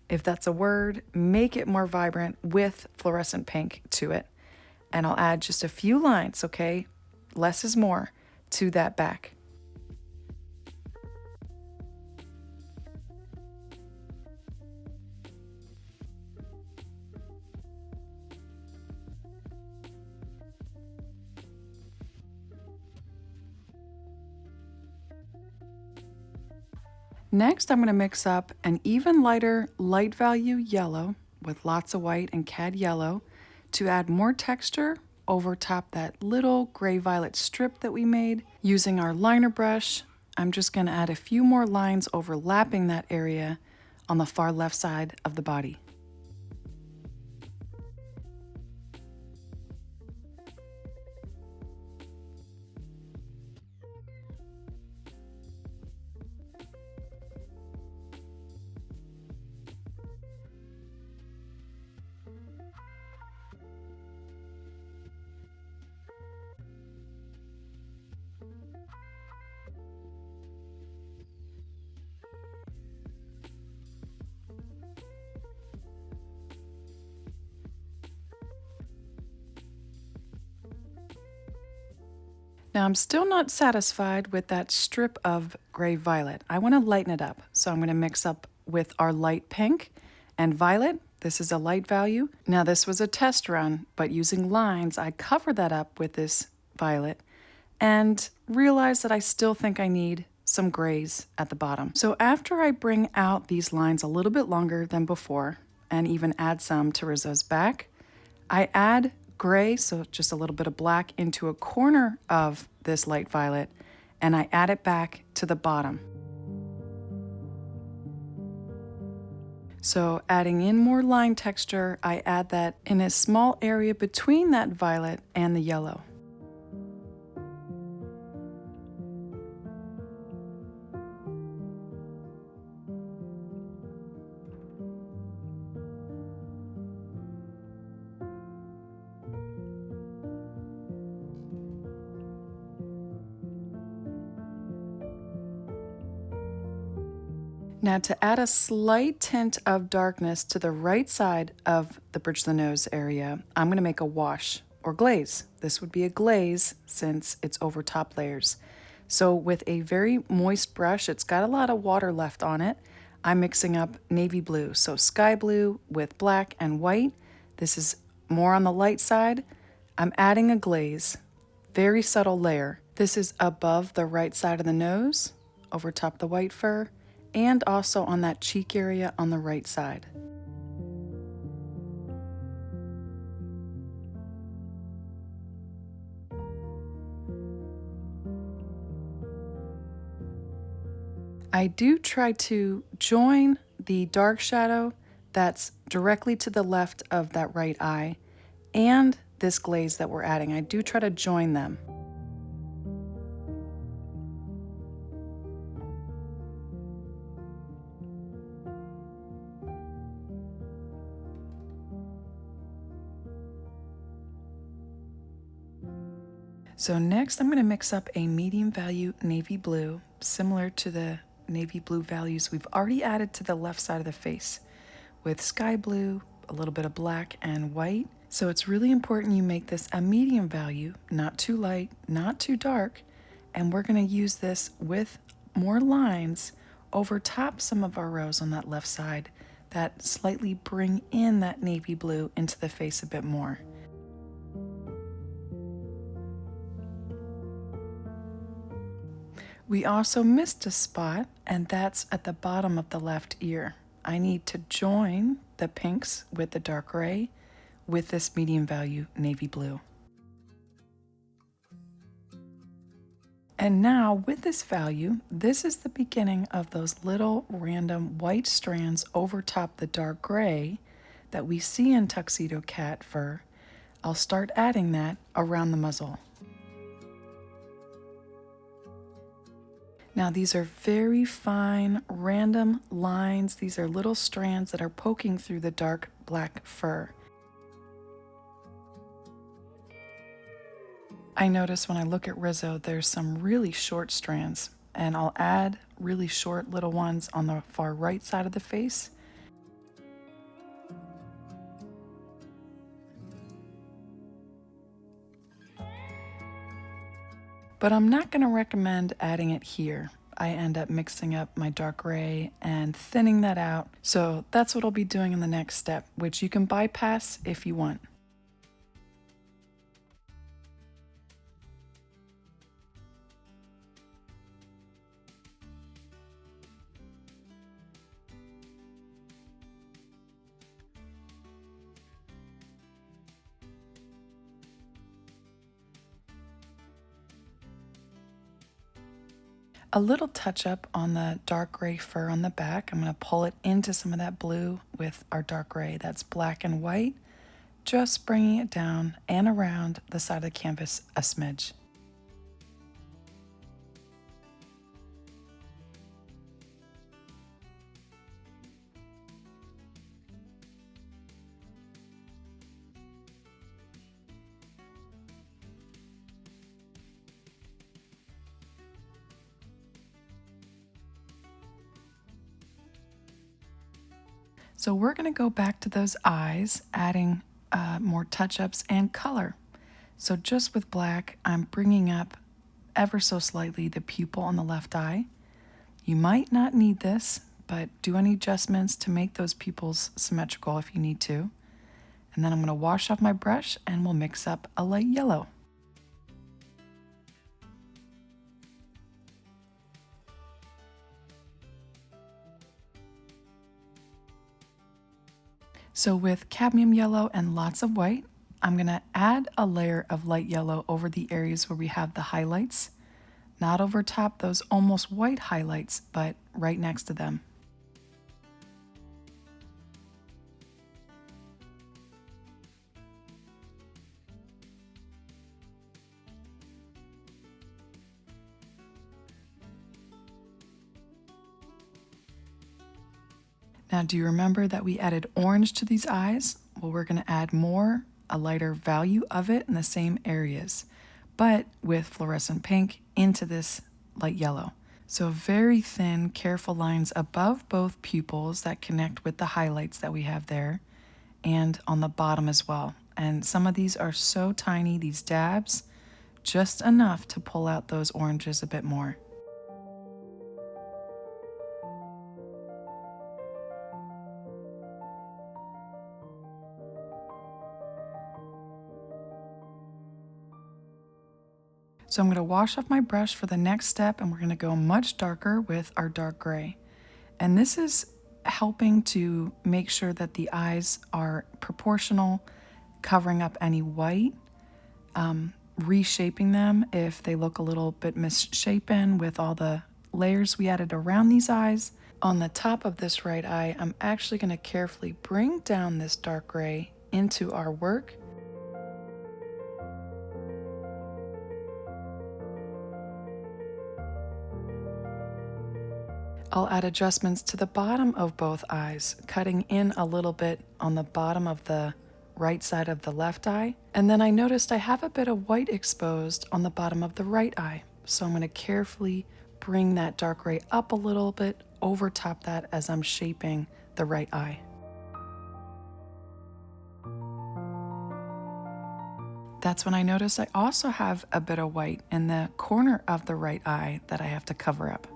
if that's a word, make it more vibrant with fluorescent pink to it. And I'll add just a few lines, okay? Less is more to that back. Next, I'm going to mix up an even lighter light value yellow with lots of white and cad yellow to add more texture over top that little gray violet strip that we made. Using our liner brush, I'm just going to add a few more lines overlapping that area on the far left side of the body. Now I'm still not satisfied with that strip of gray violet. I want to lighten it up. So I'm going to mix up with our light pink and violet. This is a light value. Now this was a test run, but using lines, I covered that up with this violet and realized that I still think I need some grays at the bottom. So after I bring out these lines a little bit longer than before and even add some to Rizzo's back, I add gray, so just a little bit of black, into a corner of this light violet, and I add it back to the bottom. So adding in more line texture, I add that in a small area between that violet and the yellow. Now to add a slight tint of darkness to the right side of the bridge of the nose area, I'm going to make a wash or glaze. This would be a glaze since it's over top layers. So with a very moist brush, it's got a lot of water left on it, I'm mixing up navy blue. So sky blue with black and white. This is more on the light side. I'm adding a glaze, very subtle layer. This is above the right side of the nose, over top the white fur, and also on that cheek area on the right side. I do try to join the dark shadow that's directly to the left of that right eye and this glaze that we're adding. I do try to join them. So next I'm going to mix up a medium value navy blue, similar to the navy blue values we've already added to the left side of the face, with sky blue, a little bit of black and white. So it's really important you make this a medium value, not too light, not too dark, and we're going to use this with more lines over top some of our rows on that left side that slightly bring in that navy blue into the face a bit more. We also missed a spot, and that's at the bottom of the left ear. I need to join the pinks with the dark gray with this medium value navy blue. And now with this value, this is the beginning of those little random white strands over top the dark gray that we see in tuxedo cat fur. I'll start adding that around the muzzle. Now these are very fine, random lines. These are little strands that are poking through the dark black fur. I notice when I look at Rizzo, there's some really short strands, and I'll add really short little ones on the far right side of the face. But I'm not going to recommend adding it here. I end up mixing up my dark gray and thinning that out. So that's what I'll be doing in the next step, which you can bypass if you want. A little touch up on the dark gray fur on the back. I'm going to pull it into some of that blue with our dark gray. That's black and white, just bringing it down and around the side of the canvas a smidge. So we're going to go back to those eyes, adding more touch-ups and color. So just with black, I'm bringing up ever so slightly the pupil on the left eye. You might not need this, but do any adjustments to make those pupils symmetrical if you need to. And then I'm going to wash off my brush and we'll mix up a light yellow. So with cadmium yellow and lots of white, I'm going to add a layer of light yellow over the areas where we have the highlights, not over top those almost white highlights, but right next to them. Now, do you remember that we added orange to these eyes? Well, we're going to add more, a lighter value of it in the same areas, but with fluorescent pink into this light yellow. So very thin, careful lines above both pupils that connect with the highlights that we have there, and on the bottom as well. And some of these are so tiny, these dabs, just enough to pull out those oranges a bit more. So I'm going to wash off my brush for the next step, and we're going to go much darker with our dark gray. And this is helping to make sure that the eyes are proportional, covering up any white, reshaping them if they look a little bit misshapen with all the layers we added around these eyes. On the top of this right eye, I'm actually going to carefully bring down this dark gray into our work. I'll add adjustments to the bottom of both eyes, cutting in a little bit on the bottom of the right side of the left eye. And then I noticed I have a bit of white exposed on the bottom of the right eye. So I'm going to carefully bring that dark gray up a little bit over top that as I'm shaping the right eye. That's when I notice I also have a bit of white in the corner of the right eye that I have to cover up.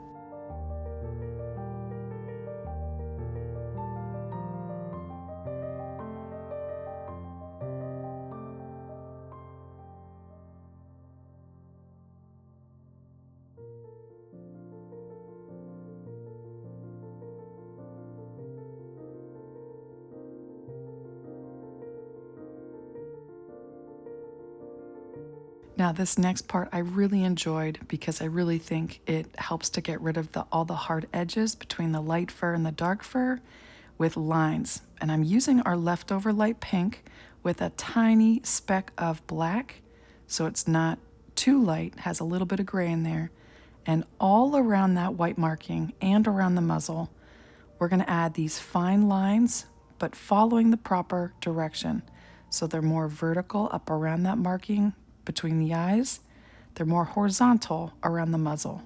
Now this next part I really enjoyed because I really think it helps to get rid of all the hard edges between the light fur and the dark fur with lines. And I'm using our leftover light pink with a tiny speck of black, so it's not too light, has a little bit of gray in there. And all around that white marking and around the muzzle, we're going to add these fine lines, but following the proper direction. So they're more vertical up around that marking between the eyes. They're more horizontal around the muzzle.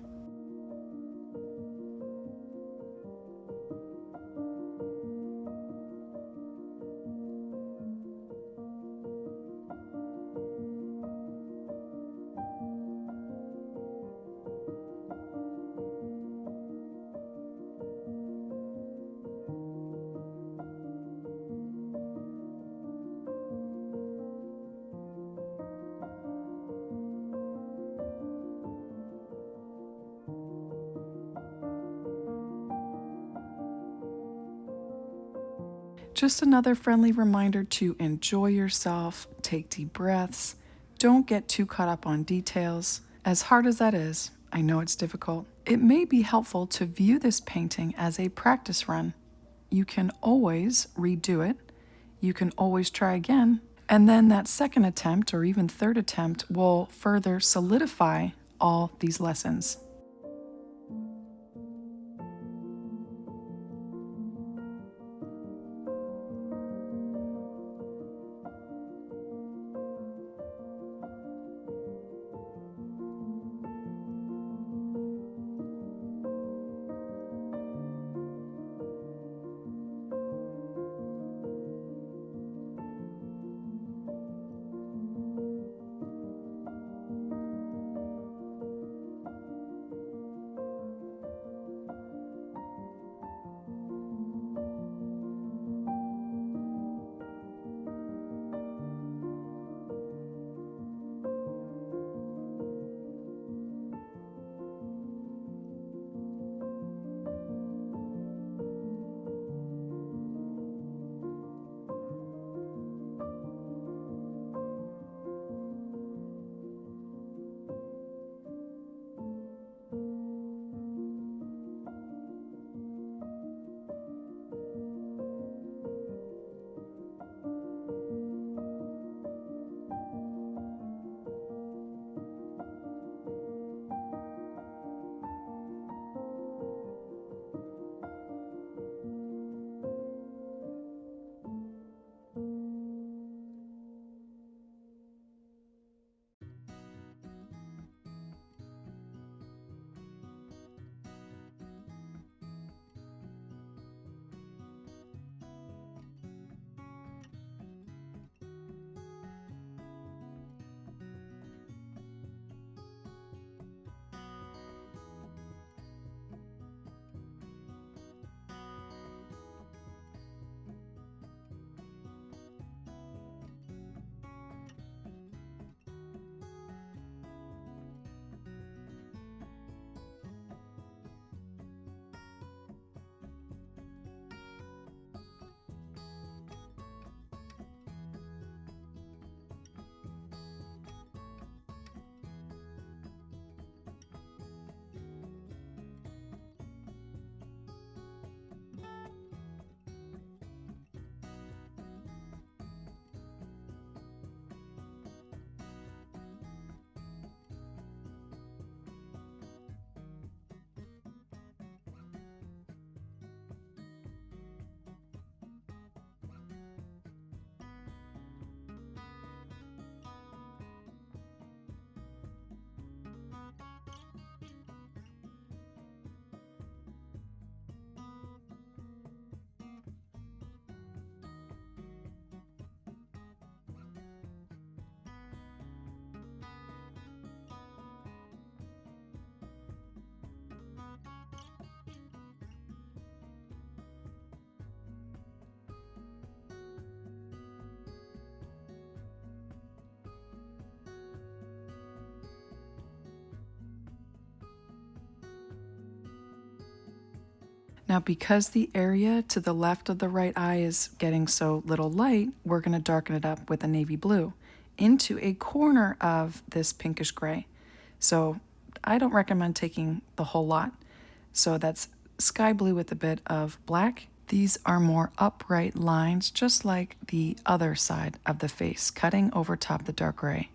Just another friendly reminder to enjoy yourself, take deep breaths, don't get too caught up on details. As hard as that is, I know it's difficult. It may be helpful to view this painting as a practice run. You can always redo it, you can always try again, and then that second attempt or even third attempt will further solidify all these lessons. Now, because the area to the left of the right eye is getting so little light, we're going to darken it up with a navy blue into a corner of this pinkish gray. So I don't recommend taking the whole lot. So that's sky blue with a bit of black. These are more upright lines, just like the other side of the face, cutting over top the dark gray.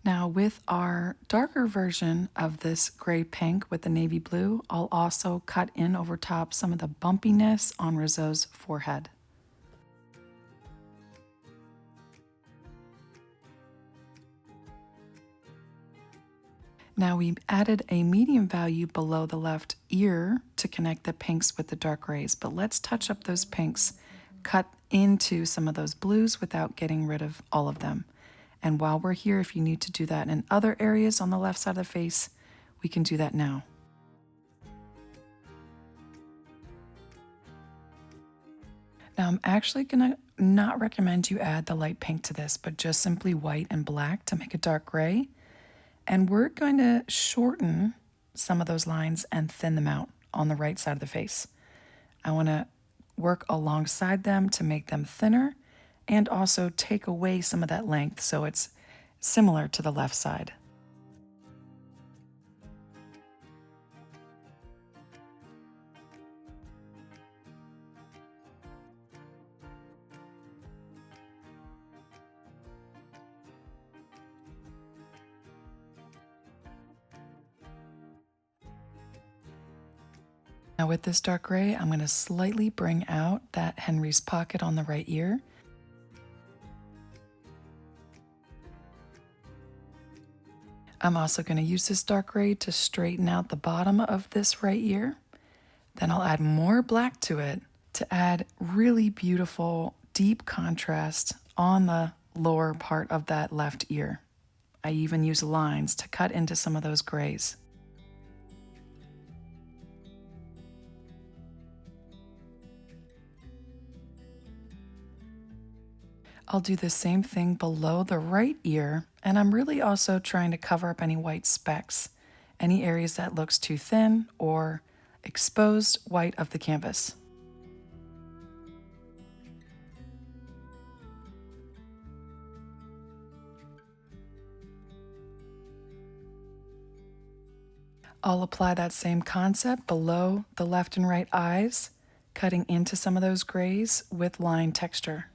Now with our darker version of this gray pink with the navy blue, I'll also cut in over top some of the bumpiness on Rizzo's forehead. Now we added a medium value below the left ear to connect the pinks with the dark grays, but let's touch up those pinks, cut into some of those blues without getting rid of all of them. And while we're here, if you need to do that in other areas on the left side of the face, we can do that now. Now I'm actually gonna not recommend you add the light pink to this, but just simply white and black to make a dark gray. And we're going to shorten some of those lines and thin them out on the right side of the face. I want to work alongside them to make them thinner and also take away some of that length so it's similar to the left side. Now with this dark gray, I'm going to slightly bring out that Henry's pocket on the right ear. I'm also going to use this dark gray to straighten out the bottom of this right ear. Then I'll add more black to it to add really beautiful, deep contrast on the lower part of that left ear. I even use lines to cut into some of those grays. I'll do the same thing below the right ear, and I'm really also trying to cover up any white specks, any areas that looks too thin or exposed white of the canvas. I'll apply that same concept below the left and right eyes, cutting into some of those grays with line texture.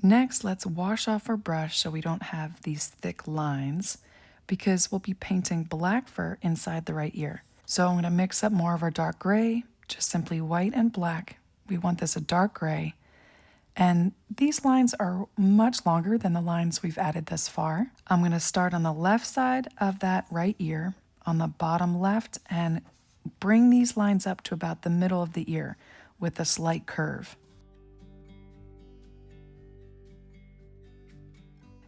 Next, let's wash off our brush so we don't have these thick lines, because we'll be painting black fur inside the right ear. So I'm going to mix up more of our dark gray, just simply white and black. We want this a dark gray. And these lines are much longer than the lines we've added thus far. I'm going to start on the left side of that right ear, on the bottom left, and bring these lines up to about the middle of the ear with a slight curve.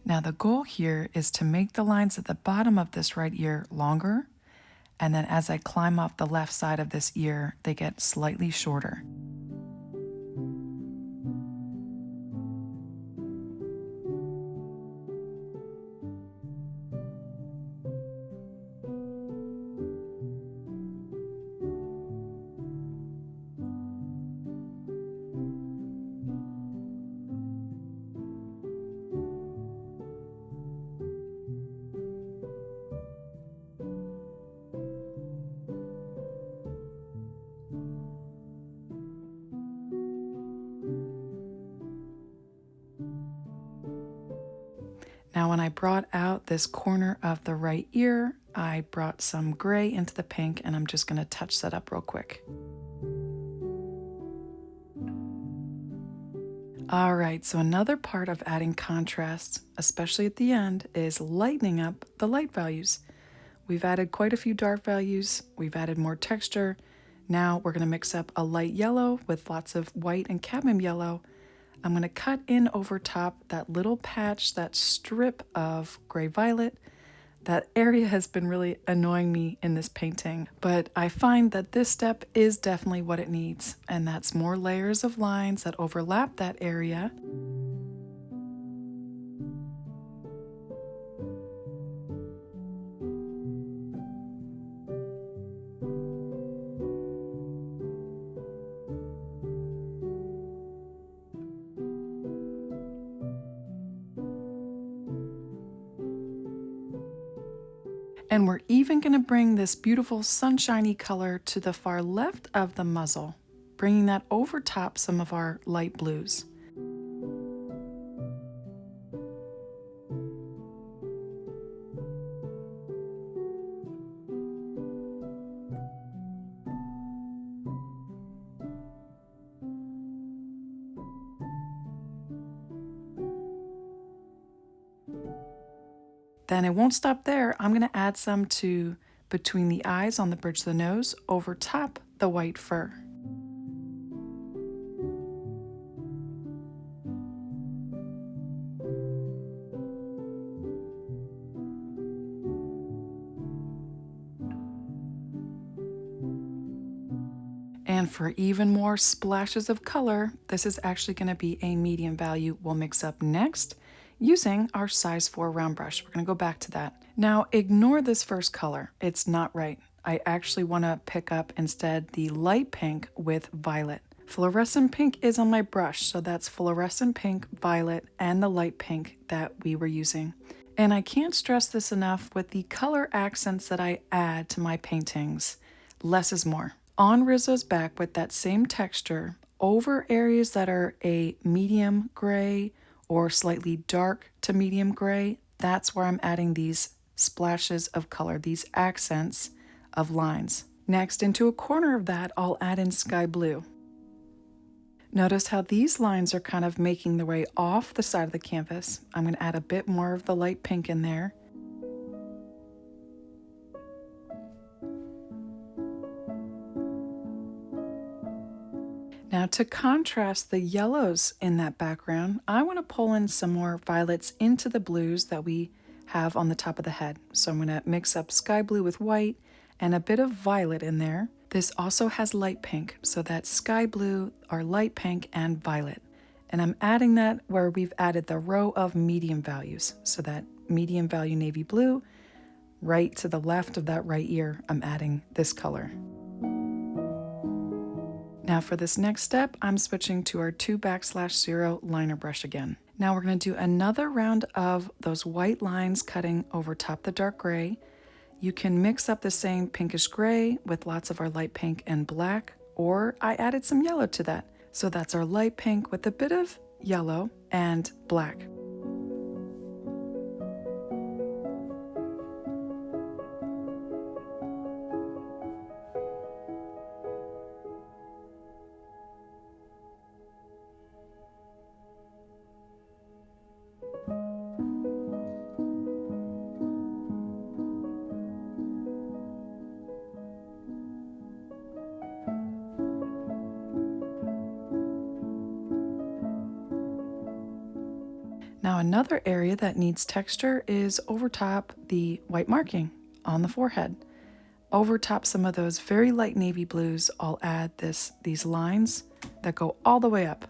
Now the goal here is to make the lines at the bottom of this right ear longer, and then as I climb up the left side of this ear, they get slightly shorter. Now when I brought out this corner of the right ear, I brought some gray into the pink, and I'm just going to touch that up real quick. All right, so another part of adding contrast, especially at the end, is lightening up the light values. We've added quite a few dark values, we've added more texture. Now we're going to mix up a light yellow with lots of white and cadmium yellow. I'm going to cut in over top that little patch, that strip of gray violet. That area has been really annoying me in this painting, but I find that this step is definitely what it needs, and that's more layers of lines that overlap that area. And we're even going to bring this beautiful sunshiny color to the far left of the muzzle, bringing that over top some of our light blues. Then it won't stop there. I'm going to add some to between the eyes on the bridge of the nose over top the white fur. And for even more splashes of color, this is actually going to be a medium value we'll mix up next using our size 4 round brush. We're going to go back to that. Now ignore this first color. It's not right. I actually want to pick up instead the light pink with violet. Fluorescent pink is on my brush, so that's fluorescent pink, violet, and the light pink that we were using. And I can't stress this enough with the color accents that I add to my paintings. Less is more. On Rizzo's back with that same texture, over areas that are a medium gray or slightly dark to medium gray, that's where I'm adding these splashes of color, these accents of lines. Next, into a corner of that, I'll add in sky blue. Notice how these lines are kind of making their way off the side of the canvas. I'm going to add a bit more of the light pink in there. Now to contrast the yellows in that background, I want to pull in some more violets into the blues that we have on the top of the head. So I'm going to mix up sky blue with white and a bit of violet in there. This also has light pink, so that's sky blue, our light pink, and violet. And I'm adding that where we've added the row of medium values. So that medium value navy blue, right to the left of that right ear, I'm adding this color. Now for this next step, I'm switching to our 2\0 liner brush again. Now we're going to do another round of those white lines cutting over top the dark gray. You can mix up the same pinkish gray with lots of our light pink and black, or I added some yellow to that. So that's our light pink with a bit of yellow and black. Now another area that needs texture is over top the white marking on the forehead. Over top some of those very light navy blues, I'll add these lines that go all the way up.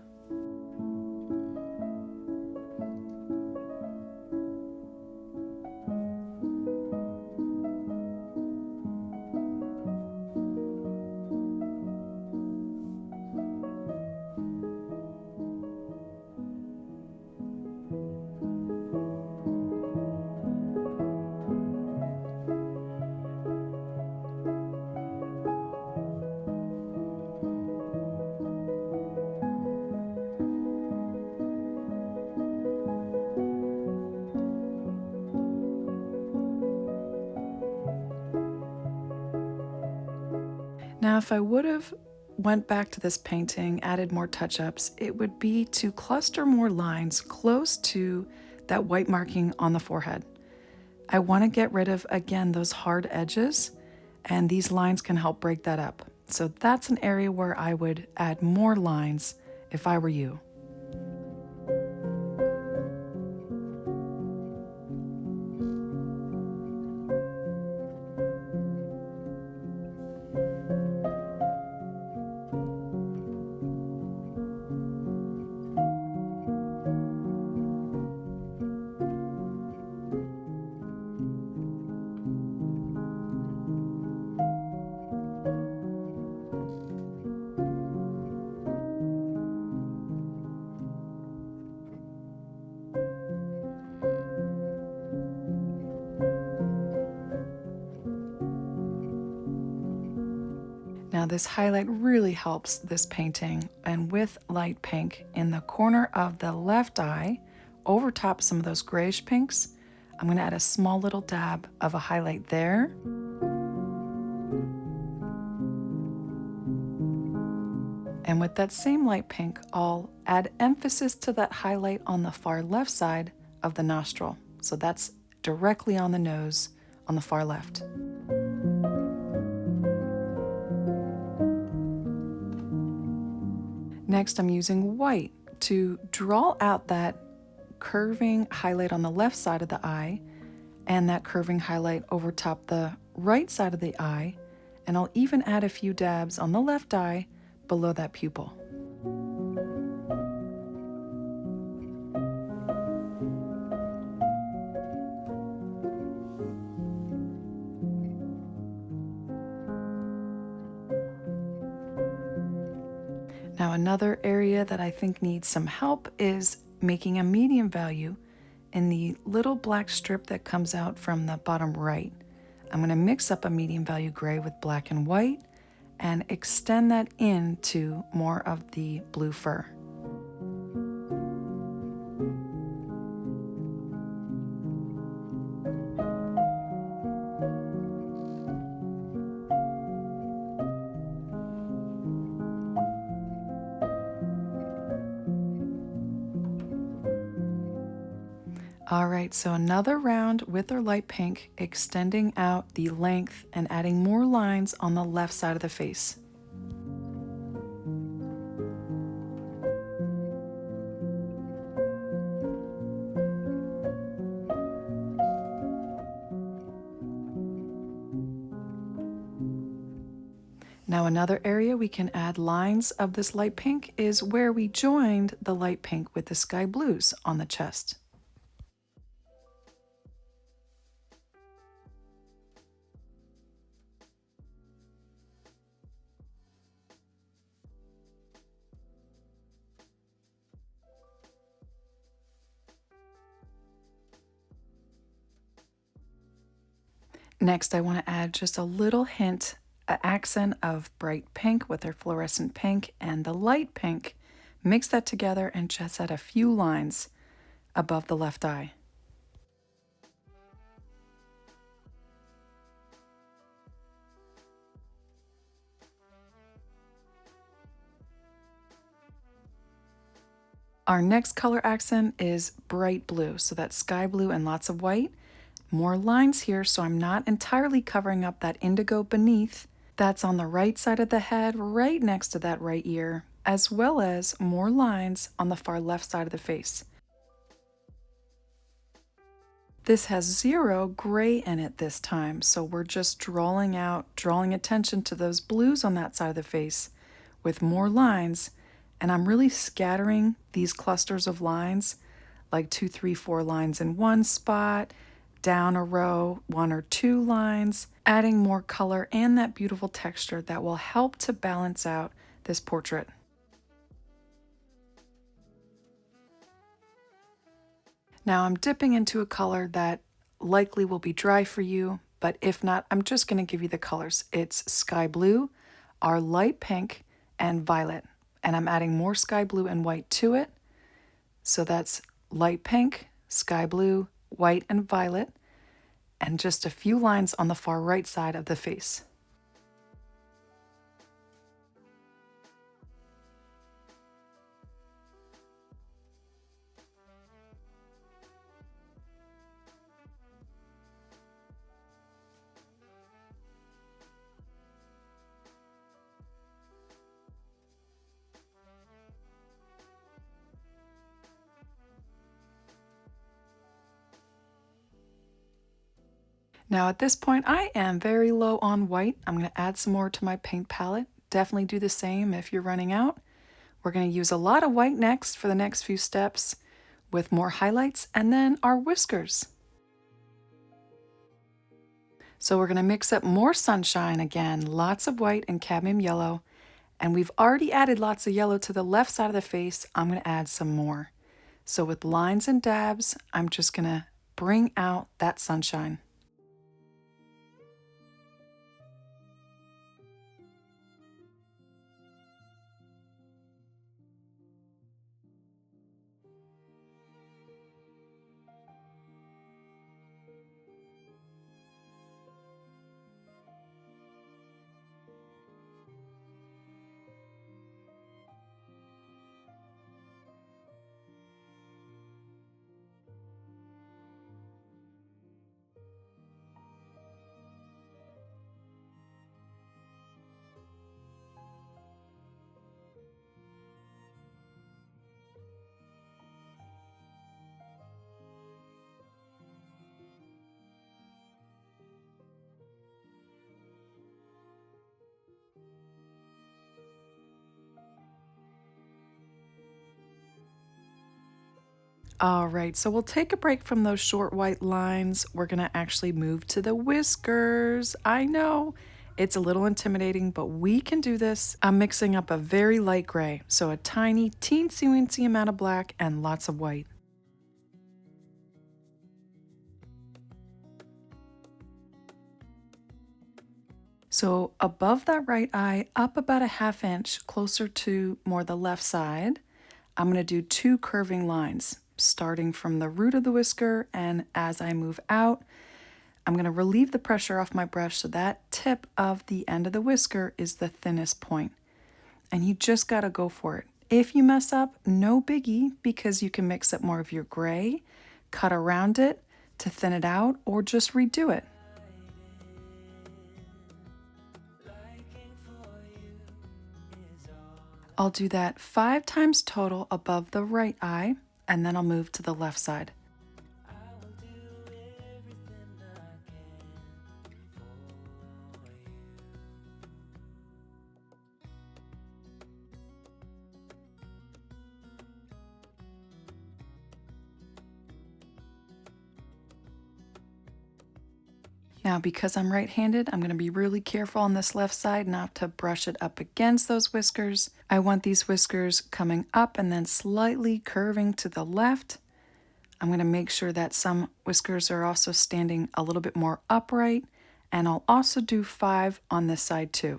Now, if I would have went back to this painting, added more touch-ups, it would be to cluster more lines close to that white marking on the forehead. I want to get rid of, again, those hard edges, and these lines can help break that up. So that's an area where I would add more lines if I were you. Now this highlight really helps this painting, and with light pink in the corner of the left eye, over top some of those grayish pinks, I'm going to add a small little dab of a highlight there. And with that same light pink, I'll add emphasis to that highlight on the far left side of the nostril. So that's directly on the nose on the far left. Next, I'm using white to draw out that curving highlight on the left side of the eye and that curving highlight over top the right side of the eye, and I'll even add a few dabs on the left eye below that pupil. Now another area that I think needs some help is making a medium value in the little black strip that comes out from the bottom right. I'm going to mix up a medium value gray with black and white and extend that into more of the blue fur. All right, so another round with our light pink, extending out the length and adding more lines on the left side of the face. Now another area we can add lines of this light pink is where we joined the light pink with the sky blues on the chest. Next, I want to add just a little hint, an accent of bright pink with our fluorescent pink and the light pink Mix that together and just add a few lines above the left eye. Our next color accent is bright blue, so that's sky blue and lots of white. More lines here, so I'm not entirely covering up that indigo beneath. That's on the right side of the head, right next to that right ear, as well as more lines on the far left side of the face. This has 0 gray in it this time, so we're just drawing attention to those blues on that side of the face with more lines. And I'm really scattering these clusters of lines, like 2, 3, 4 lines in one spot, down a row, 1 or 2 lines, adding more color and that beautiful texture that will help to balance out this portrait. Now I'm dipping into a color that likely will be dry for you, but if not, I'm just going to give you the colors. It's sky blue, our light pink, and violet. And I'm adding more sky blue and white to it. So that's light pink, sky blue, white, and violet, and just a few lines on the far right side of the face. Now at this point, I am very low on white. I'm going to add some more to my paint palette. Definitely do the same if you're running out. We're going to use a lot of white next for the next few steps with more highlights, and then our whiskers. So we're going to mix up more sunshine again, lots of white and cadmium yellow. And we've already added lots of yellow to the left side of the face. I'm going to add some more. So with lines and dabs, I'm just going to bring out that sunshine. All right, so we'll take a break from those short white lines. We're gonna actually move to the whiskers. I know it's a little intimidating, but we can do this. I'm mixing up a very light gray, so a tiny teensy-weensy amount of black and lots of white. So above that right eye, up about a ½ inch, closer to more the left side, I'm gonna do 2 curving lines, starting from the root of the whisker, and as I move out, I'm going to relieve the pressure off my brush so that tip of the end of the whisker is the thinnest point. And you just got to go for it. If you mess up, no biggie, because you can mix up more of your gray, cut around it to thin it out, or just redo it. I'll do that 5 times total above the right eye, and then I'll move to the left side. Now, because I'm right-handed, I'm going to be really careful on this left side not to brush it up against those whiskers. I want these whiskers coming up and then slightly curving to the left. I'm going to make sure that some whiskers are also standing a little bit more upright, and I'll also do 5 on this side too.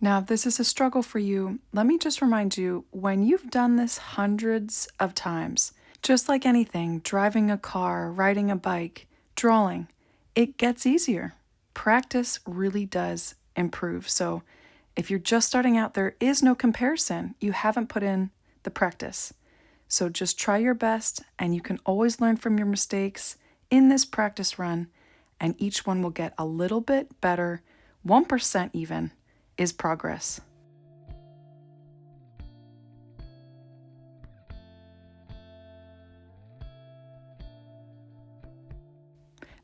Now, if this is a struggle for you, let me just remind you, when you've done this hundreds of times, just like anything, driving a car, riding a bike, drawing, it gets easier. Practice really does improve. So if you're just starting out, there is no comparison. You haven't put in the practice. So just try your best, and you can always learn from your mistakes in this practice run, and each one will get a little bit better. 1% even is progress.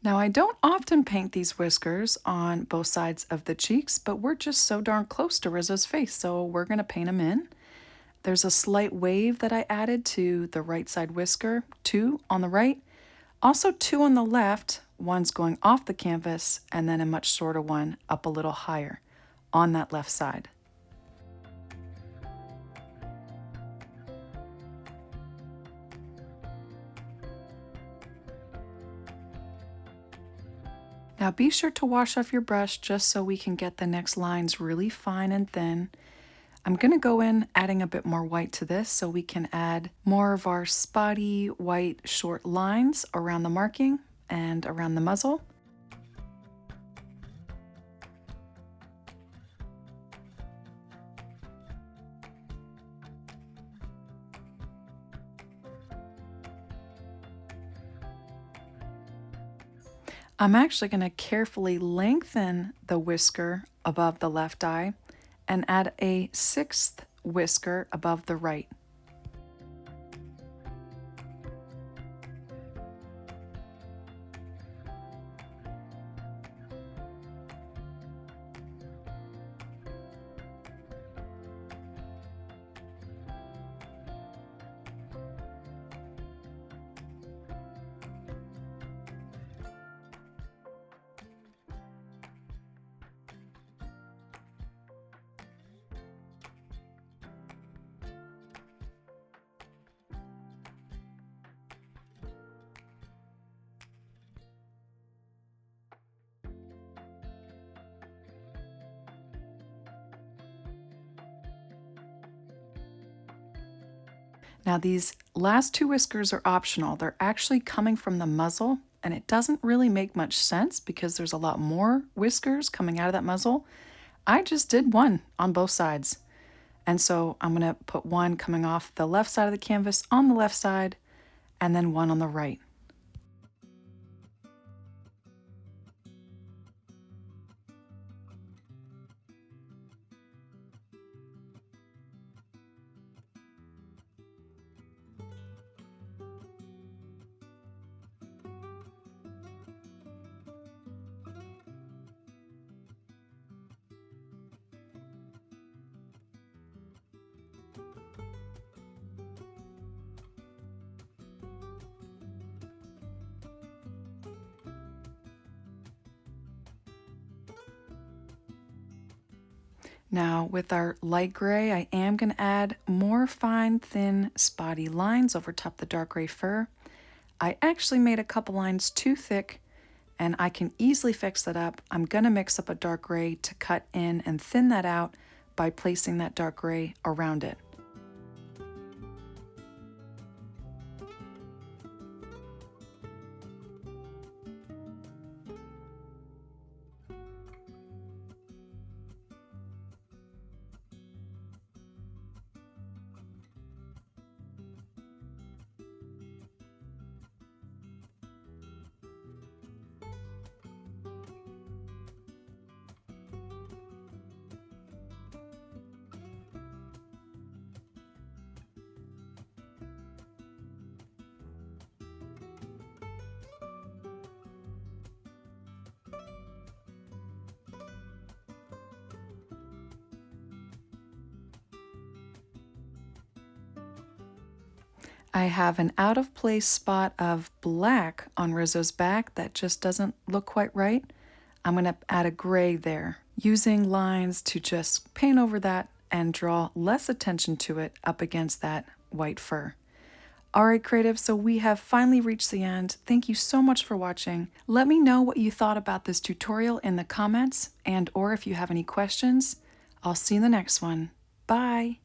Now, I don't often paint these whiskers on both sides of the cheeks, but we're just so darn close to Rizzo's face, so we're going to paint them in. There's a slight wave that I added to the right side whisker, 2 on the right, also 2 on the left. One's going off the canvas, and then a much shorter one up a little higher on that left side. Now be sure to wash off your brush just so we can get the next lines really fine and thin. I'm going to go in adding a bit more white to this so we can add more of our spotty white short lines around the marking and around the muzzle. I'm actually going to carefully lengthen the whisker above the left eye and add a 6th whisker above the right. Now these last 2 whiskers are optional. They're actually coming from the muzzle, and it doesn't really make much sense because there's a lot more whiskers coming out of that muzzle. I just did one on both sides. And so I'm going to put one coming off the left side of the canvas on the left side, and then one on the right. Now with our light gray, I am going to add more fine, thin, spotty lines over top the dark gray fur. I actually made a couple lines too thick, and I can easily fix that up. I'm going to mix up a dark gray to cut in and thin that out by placing that dark gray around it. I have an out of place spot of black on Rizzo's back that just doesn't look quite right. I'm going to add a gray there, using lines to just paint over that and draw less attention to it up against that white fur. All right, creative, so we have finally reached the end. Thank you so much for watching. Let me know what you thought about this tutorial in the comments, and or if you have any questions. I'll see you in the next one. Bye.